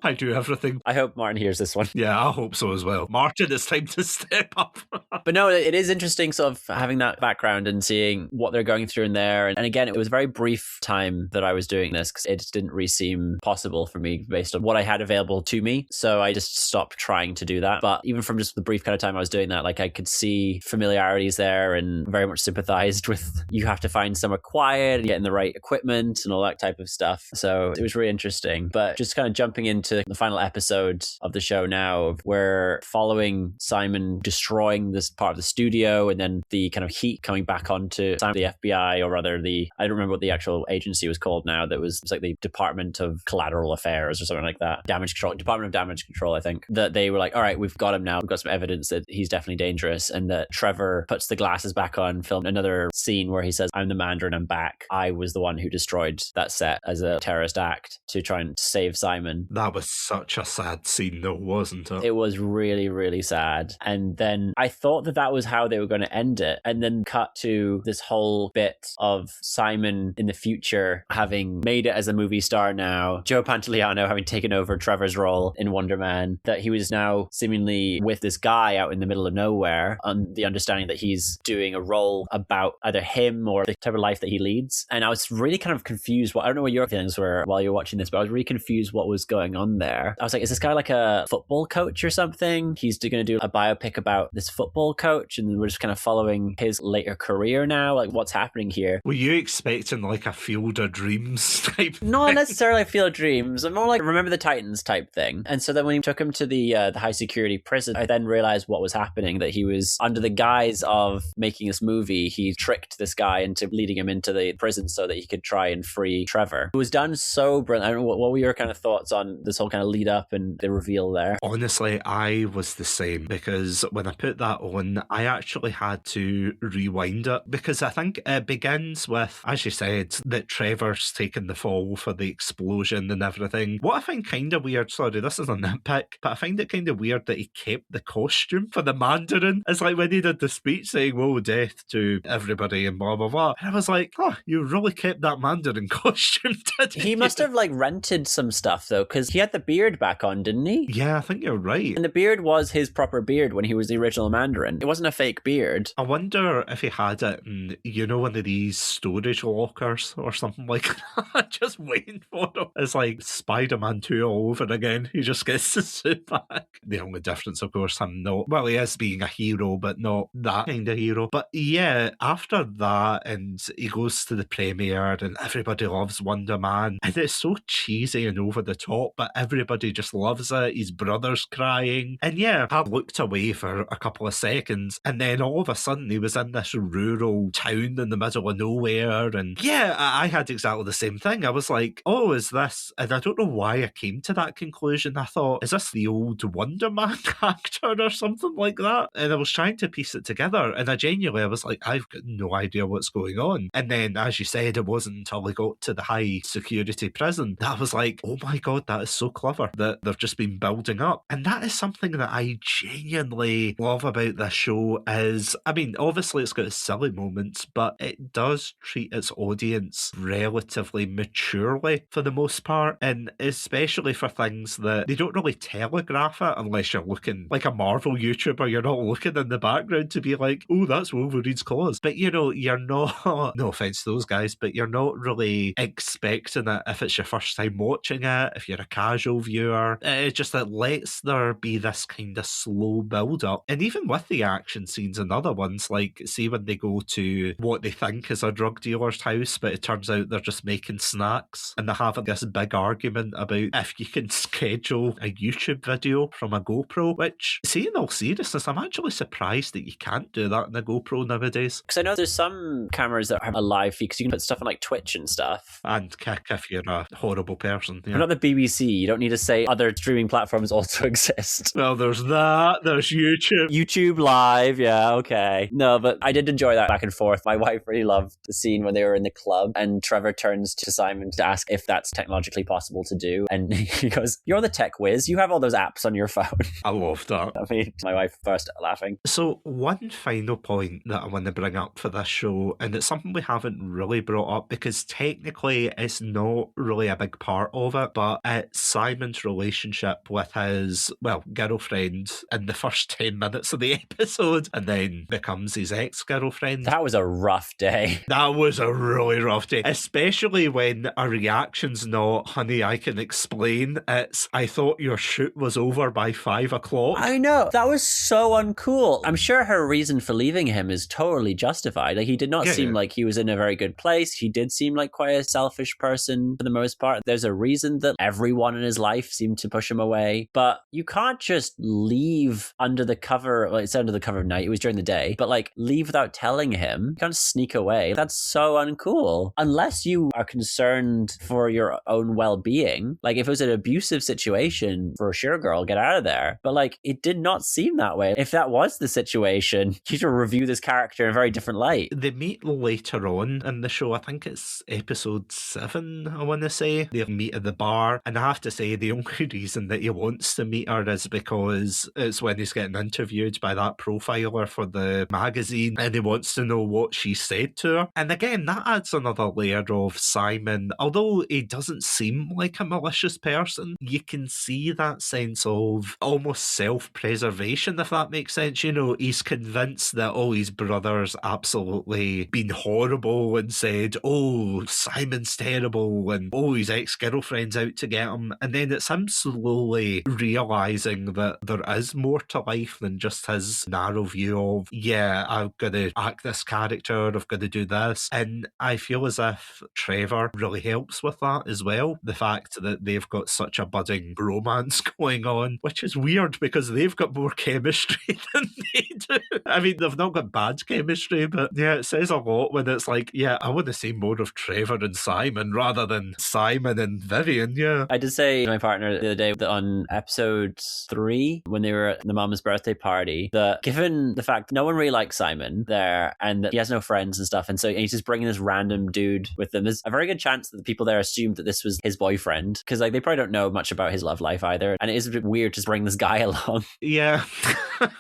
I do everything. I hope Martin hears this one. Yeah, I hope so as well. Martin, it's time to step up. But no, it is interesting sort of having that background and seeing what they're going through in there. And again, it was a very brief time that I was doing this because it just didn't really seem possible for me based on what I had available to me. So I just stopped trying to do that. But even from just the brief kind of time I was doing that, like I could see familiarities there and very much sympathized with you have to find somewhere quiet and get in the right equipment and all that type of stuff. So it was really interesting. But just kind of jumping into the final episode of the show now, we're following Simon destroying this part of the studio and then the kind of heat coming back onto Simon, the FBI, or rather I don't remember what the actual agency was called now, that was like the Department of Collateral Affairs or something like that. Department of Damage Control, I think. That they were like, all right, we've got him now. We've got some evidence that he's definitely dangerous. And that Trevor puts the glasses back on, filmed another scene where he says, I'm the Mandarin, I'm back. I was the one who destroyed that set as a terrorist act to try and save Simon. That was such a sad scene though, wasn't it? It was really, really sad. And then I thought that was how they were going to end it. And then cut to this whole bit of Simon in the future having made it as a movie star now, Joe Pantoliano having taken over Trevor's role in Wonder Man, that he was now seemingly with this guy out in the middle of nowhere on the understanding that he's doing a role about either him or the type of life that he leads. And I was really kind of confused. I don't know what your feelings were while you were watching this, but I was really confused what was going on there. I was like, is this guy like a football coach or something? He's going to do a biopic about this football coach and we're just kind of following his later career now. Like, what's happening here? Were you expecting like a Field of Dreams type Not thing? necessarily Field of Dreams. I'm more like Remember the Titans type thing. And so then when he took him to the high security prison, I then realized what was happening, that he was under the guise of making this movie. He tricked this guy into leading him into the prison so that he could try and free Trevor. It was done so brilliant. I don't know, what were your kind of thoughts on this whole kind of lead up and the reveal there? Honestly, I was the same, because when I put that on, I actually had to rewind it, because I think it begins with, as you said, that Trevor's taken the fall for the explosion and everything. What I find kind of weird, sorry, this is a nitpick, but I find it kind of weird that he kept the costume for the Mandarin. It's like when he did the speech saying, "Woe, death to everybody," and blah, blah, blah. And I was like, oh, you really kept that Mandarin costume, didn't He you? must have like rented some stuff though, because he had the beard back on, didn't he? Yeah, I think you're right. And the beard was his proper beard when he was the original Mandarin. It wasn't a fake beard. I wonder if he had it in, you know, one of these storage lockers or something like that, just waiting for him. It's like Spider-Man 2 all over again. He just gets the suit back. The only difference, of course, he is being a hero, but not that kind of hero. But yeah, after that, and he goes to the premiere and everybody loves Wonder Man, and it's so cheesy and over the top, but Everybody just loves it. His brother's crying. And yeah, I looked away for a couple of seconds, and then all of a sudden he was in this rural town in the middle of nowhere. And yeah, I had exactly the same thing. I was like, oh, is this? And I don't know why I came to that conclusion. I thought, is this the old Wonder Man actor or something like that? And I was trying to piece it together, and I was like, I've got no idea what's going on. And then, as you said, it wasn't until I got to the high security prison that I was like, oh my god, that is so clever that they've just been building up. And that is something that I genuinely love about this show. Is, I mean, obviously it's got its silly moments, but it does treat its audience relatively maturely for the most part, and especially for things that they don't really telegraph it unless you're looking like a Marvel YouTuber. You're not looking in the background to be like, oh, that's Wolverine's claws. But you know, you're not, no offense to those guys, but you're not really expecting it if it's your first time watching it, if you're a casual viewer. It just, it lets there be this kind of slow build up. And even with the action scenes and other ones, like see when they go to what they think is a drug dealer's house, but it turns out they're just making snacks, and they're having this big argument about if you can schedule a YouTube video from a GoPro, which, see, in all seriousness, I'm actually surprised that you can't do that in a GoPro nowadays. Because I know there's some cameras that have a live feed, because you can put stuff on like Twitch and stuff. And kick if you're a horrible person. Yeah. But not the BBC. You don't need to say other streaming platforms also exist. Well, there's that. There's YouTube. YouTube Live, yeah, okay. No, but I did enjoy that back and forth. My wife really loved the scene when they were in the club and Trevor turns to Simon to ask if that's technologically possible to do. And he goes, you're the tech whiz. You have all those apps on your phone. I love that. I mean, my wife burst out laughing. So one final point that I want to bring up for this show, and it's something we haven't really brought up because technically it's not really a big part of it, but it's Simon's relationship with his, well, girlfriend in the first 10 minutes of the episode, and then becomes his ex-girlfriend. That was a rough day. That was a really rough day, especially when a reaction's not, honey, I can explain. It's, I thought your shoot was over by 5 o'clock. I know. That was so uncool. I'm sure her reason for leaving him is totally justified. Like, he did not seem like he was in a very good place. He did seem like quite a selfish person for the most part. There's a reason that everyone in his life seemed to push him away. But you can't just leave under the cover. Well, it's under the cover of night. It was during the day. But like, leave without telling him. You can't sneak away. That's so uncool. Unless you are concerned for your own well-being. Like, if it was an abusive situation, for sure, girl, get out of there. But like, it did not seem that way. If that was the situation, you should review this character in a very different light. They meet later on in the show. I think it's episode 7, I want to say. They meet at the bar, and I have to say the only reason that he wants to meet her is because it's when he's getting interviewed by that profiler for the magazine, and he wants to know what she said to her. And again, that adds another layer of Simon. Although he doesn't seem like a malicious person, you can see that sense of almost self-preservation, if that makes sense. You know, he's convinced that, oh, his brother's absolutely been horrible and said, oh, Simon's terrible, and oh, his ex-girlfriend's out to get him. And then it's him slowly realising that there is more to life than just his narrow view of, yeah, I've got to act this character, I've got to do this. And I feel as if Trevor really helps with that as well. The fact that they've got such a budding romance going on, which is weird because they've got more chemistry than they do. I mean, they've not got bad chemistry, but yeah, it says a lot when it's like, yeah, I want to see more of Trevor and Simon rather than Simon and Vivian, yeah. I did say to my partner the other day that on episode 3, when they were at the mama's birthday party, that given the fact no one really likes Simon there and that he has no friends and stuff, and so he's just bringing this random dude with them, there's a very good chance that the people there assumed that this was his boyfriend, because like they probably don't know much about his love life either, and it is a bit weird to just bring this guy along. Yeah.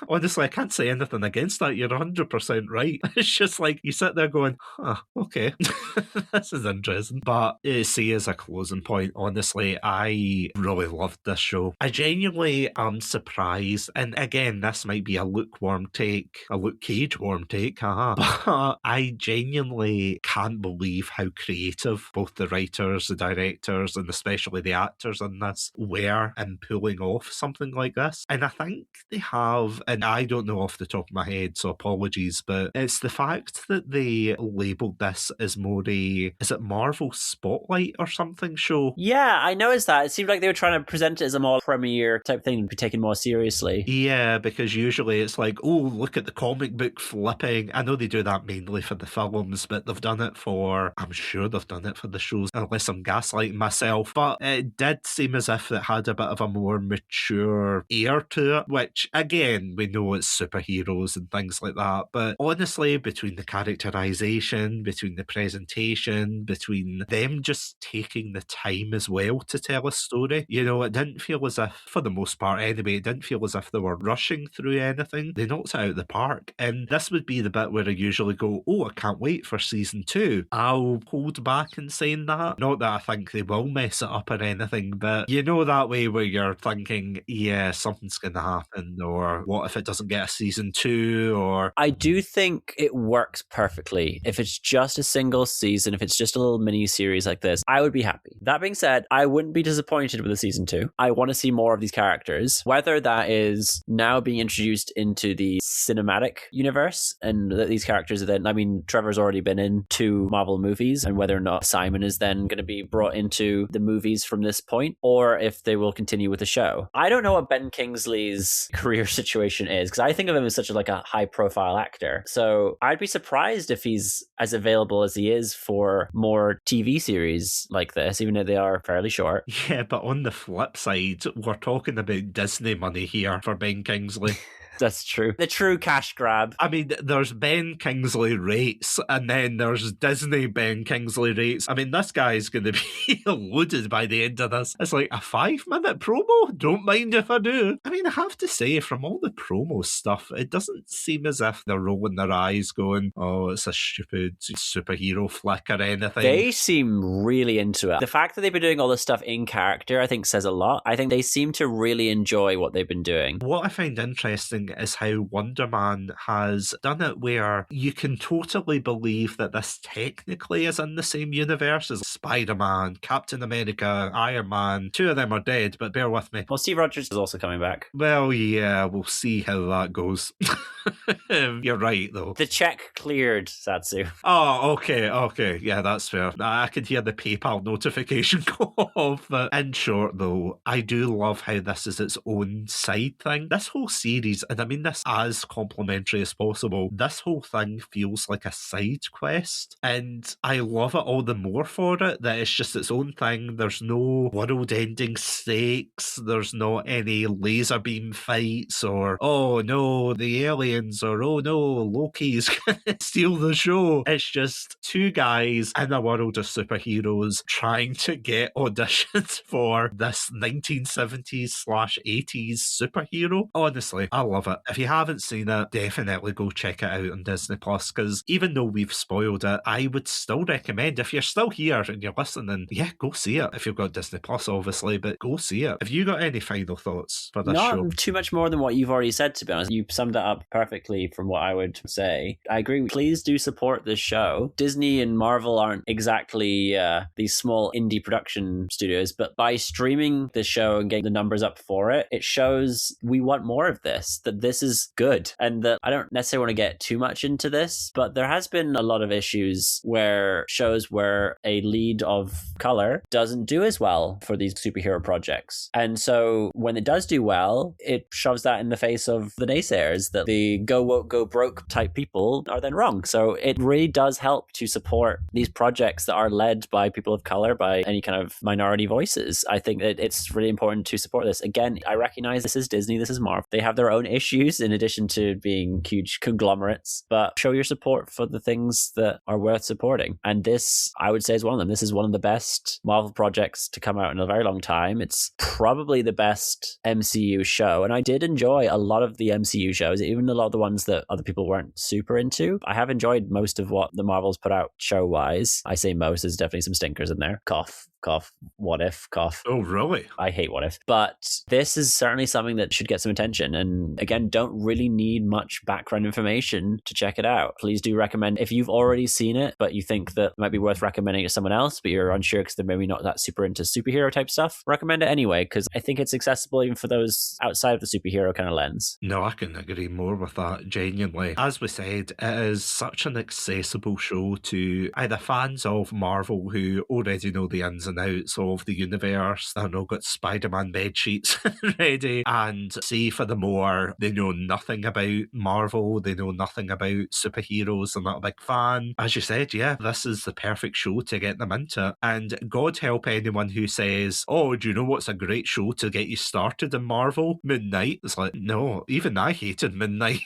Honestly, I can't say anything against that. You're 100% right. It's just like you sit there going, huh, okay, this is interesting. But see, as a closing point, honestly, I really loved this show. I genuinely am surprised, and again, this might be a lukewarm take, a Luke Cage warm take, but I genuinely can't believe how creative both the writers, the directors, and especially the actors in this were in pulling off something like this. And I think they have, and I don't know off the top of my head, so apologies, but it's the fact that they labelled this as more a, is it Marvel Spotlight or something show? Yeah, I noticed that. it seemed like they were trying to present it as a more premiere type thing and be taken more seriously. Yeah, because usually it's like, oh, look at the comic book flipping. I know they do that mainly for the films, but they've done it I'm sure they've done it for the shows, unless I'm gaslighting myself. But it did seem as if it had a bit of a more mature air to it, which, again, we know it's superheroes and things like that. But honestly, between the characterization, between the presentation, between them just taking the time as well to tell a story, it didn't feel as if, for the most part anyway, it didn't feel as if they were rushing through anything. They knocked it out of the park. And this would be the bit where I usually go, oh, I can't wait for season 2. I'll hold back in saying that. Not that I think they will mess it up or anything, but that way where you're thinking, yeah, something's going to happen, or what if it doesn't get a season 2, or... I do think it works perfectly. If it's just a single season, if it's just a little mini series like this, I would be happy. That being said, I wouldn't be disappointed with a season 2. I want to see more of these characters, whether that is now being introduced into the cinematic universe and that these characters are then, Trevor's already been in 2 Marvel movies, and whether or not Simon is then going to be brought into the movies from this point, or if they will continue with the show. I don't know what Ben Kingsley's career situation is, because I think of him as such a high profile actor. So I'd be surprised if he's as available as he is for more TV series like this, even though they are fairly short. Yeah, but on the flip side, we're talking about Disney money here for Ben Kingsley. That's true. The true cash grab. There's Ben Kingsley rates, and then there's Disney Ben Kingsley rates. This guy's going to be loaded by the end of this. It's like a 5-minute promo? Don't mind if I do. I have to say, from all the promo stuff, it doesn't seem as if they're rolling their eyes going, oh, it's a stupid superhero flick or anything. They seem really into it. The fact that they've been doing all this stuff in character, I think, says a lot. I think they seem to really enjoy what they've been doing. What I find interesting is how Wonder Man has done it where you can totally believe that this technically is in the same universe as Spider-Man, Captain America, Iron Man. 2 of them are dead, but bear with me. Well, Steve Rogers is also coming back. Well, yeah, we'll see how that goes. You're right, though. The check cleared, Satsu. Oh, okay. Yeah, that's fair. I could hear the PayPal notification go off. But in short, though, I do love how this is its own side thing. This whole series, and this as complimentary as possible, this whole thing feels like a side quest, and I love it all the more for it that it's just its own thing. There's no world-ending stakes, there's not any laser beam fights, or oh no, the aliens, or oh no, Loki's gonna steal the show. It's just 2 guys in a world of superheroes trying to get auditions for this 1970s/80s superhero. Honestly, I love it. If you haven't seen it, definitely go check it out on Disney Plus, because even though we've spoiled it, I would still recommend, if you're still here and you're listening, yeah, go see it. If you've got Disney Plus, obviously, but go see it. Have you got any final thoughts for this show? Not too much more than what you've already said, to be honest. You summed it up perfectly from what I would say. I agree. Please do support this show. Disney and Marvel aren't exactly these small indie production studios, but by streaming this show and getting the numbers up for it, it shows we want more of this, that this is good, and that I don't necessarily want to get too much into this, but there has been a lot of issues where shows where a lead of color doesn't do as well for these superhero projects, and so when it does do well, it shoves that in the face of the naysayers that the go woke go broke type people are then wrong. So it really does help to support these projects that are led by people of color, by any kind of minority voices. I think that it's really important to support this. Again, I recognize this is Disney, this is Marvel, they have their own issues in addition to being huge conglomerates, but show your support for the things that are worth supporting, and this, I would say, is one of them. This is one of the best Marvel projects to come out in a very long time. It's probably the best MCU show, and I did enjoy a lot of the MCU shows, even a lot of the ones that other people weren't super into. I have enjoyed most of what the Marvels put out show-wise. I say most, there's definitely some stinkers in there. Cough. What if? Cough. Oh, really? I hate What If. But this is certainly something that should get some attention. And again, again, don't really need much background information to check it out. Please do recommend, if you've already seen it, but you think that it might be worth recommending to someone else, but you're unsure because they're maybe not that super into superhero type stuff, recommend it anyway, because I think it's accessible even for those outside of the superhero kind of lens. No, I can agree more with that, genuinely. As we said, it is such an accessible show to either fans of Marvel who already know the ins and outs of the universe, they've now got Spider-Man bed sheets ready, and see for the more, they know nothing about Marvel, they know nothing about superheroes, they're not a big fan. As you said, yeah, this is the perfect show to get them into. And God help anyone who says, oh, do you know what's a great show to get you started in Marvel? Moon Knight. It's like, no, even I hated Moon Knight.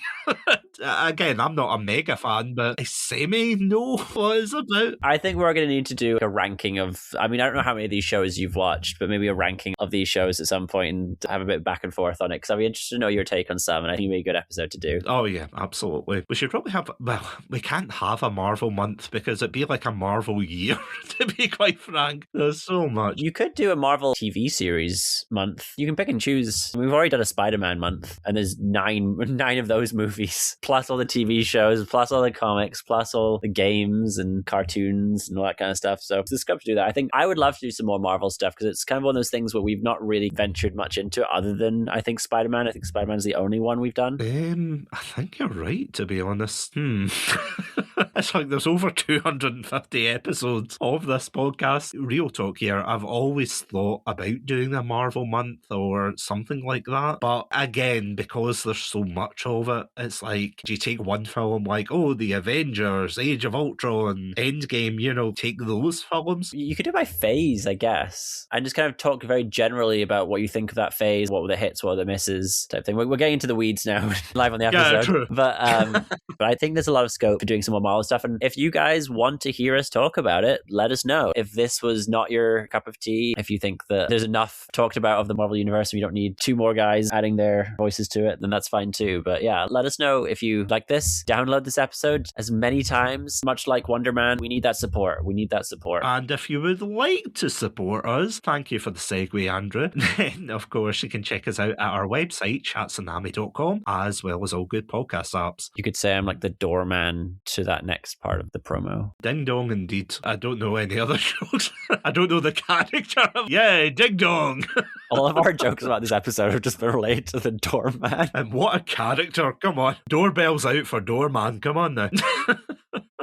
Again, I'm not a mega fan, but I semi-know what it's about. I think we're going to need to do a ranking of, I mean, I don't know how many of these shows you've watched, but maybe a ranking of these shows at some point and have a bit back and forth on it, because I'd be interested to know your take on some, and I think it'd be a good episode to do. Oh yeah, absolutely. We should probably have, well, we can't have a Marvel month because it'd be like a Marvel year, to be quite frank. There's so much. You could do a Marvel TV series month. You can pick and choose. We've already done a Spider-Man month, and there's nine of those movies, plus all the TV shows, plus all the comics, plus all the games and cartoons and all that kind of stuff. So it's scope to do that. I think I would love to do some more Marvel stuff because it's kind of one of those things where we've not really ventured much into it other than, I think, Spider-Man. I think Spider-Man's the only one we've done. I think you're right, to be honest. It's like there's over 250 episodes of this podcast. Real talk here, I've always thought about doing a Marvel month or something like that. But again, because there's so much of it, it's like, do you take one film like, oh, The Avengers, Age of Ultron, Endgame, you know, take those films? You could do it by phase, I guess, and just kind of talk very generally about what you think of that phase, what were the hits, what were the misses type thing. We're getting into the weeds now, live on the episode. Yeah, true. But I think there's a lot of scope for doing some more Marvel stuff. And if you guys want to hear us talk about it, let us know. If this was not your cup of tea, if you think that there's enough talked about of the Marvel Universe and you don't need two more guys adding their voices to it, then that's fine too. But yeah, let us know if you like this. Download this episode as many times. Much like Wonder Man, we need that support. We need that support. And if you would like to support us, thank you for the segue, Andrew. Then, of course, you can check us out at our website, chatsanami.com, as well as all good podcast apps. You could say I'm like the doorman to that next part of the promo. Ding dong, indeed. I don't know any other jokes. I don't know the character. Yay, ding dong. All of our jokes about this episode have just been related to the doorman. And what a character. Come on. Doorbell's out for doorman. Come on now.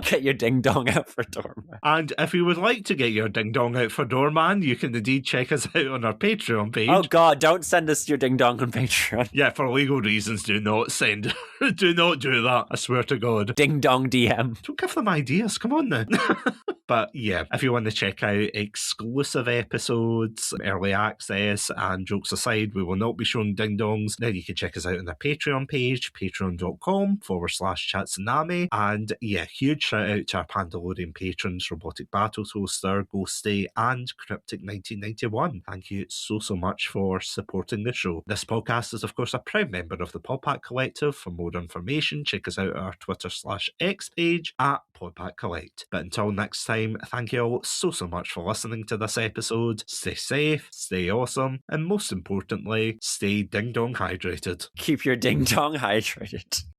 Get your ding dong out for doorman. And if you would like to get your ding dong out for doorman, you can indeed check us out on our Patreon page. Oh God, don't send us your ding dong on Patreon. Yeah, for legal reasons, do not send. Do not do that. I swear to God. Ding dong DM. Don't give them ideas. Come on now. But yeah, if you want to check out exclusive episodes, early access, and jokes aside, we will not be showing ding dongs, then you can check us out on the Patreon page, patreon.com/chatsunami. And yeah, huge shout out to our Pandalorian patrons, Robotic Battle Toaster, Ghostie, and Cryptic1991. Thank you so much for supporting the show. This podcast is, of course, a proud member of the Podpack Collective. For more information, check us out at our Twitter/X page at Podpack Collect. But until next time, thank you all so much for listening to this episode. Stay safe, stay awesome, and most importantly, stay ding dong hydrated. Keep your ding dong hydrated.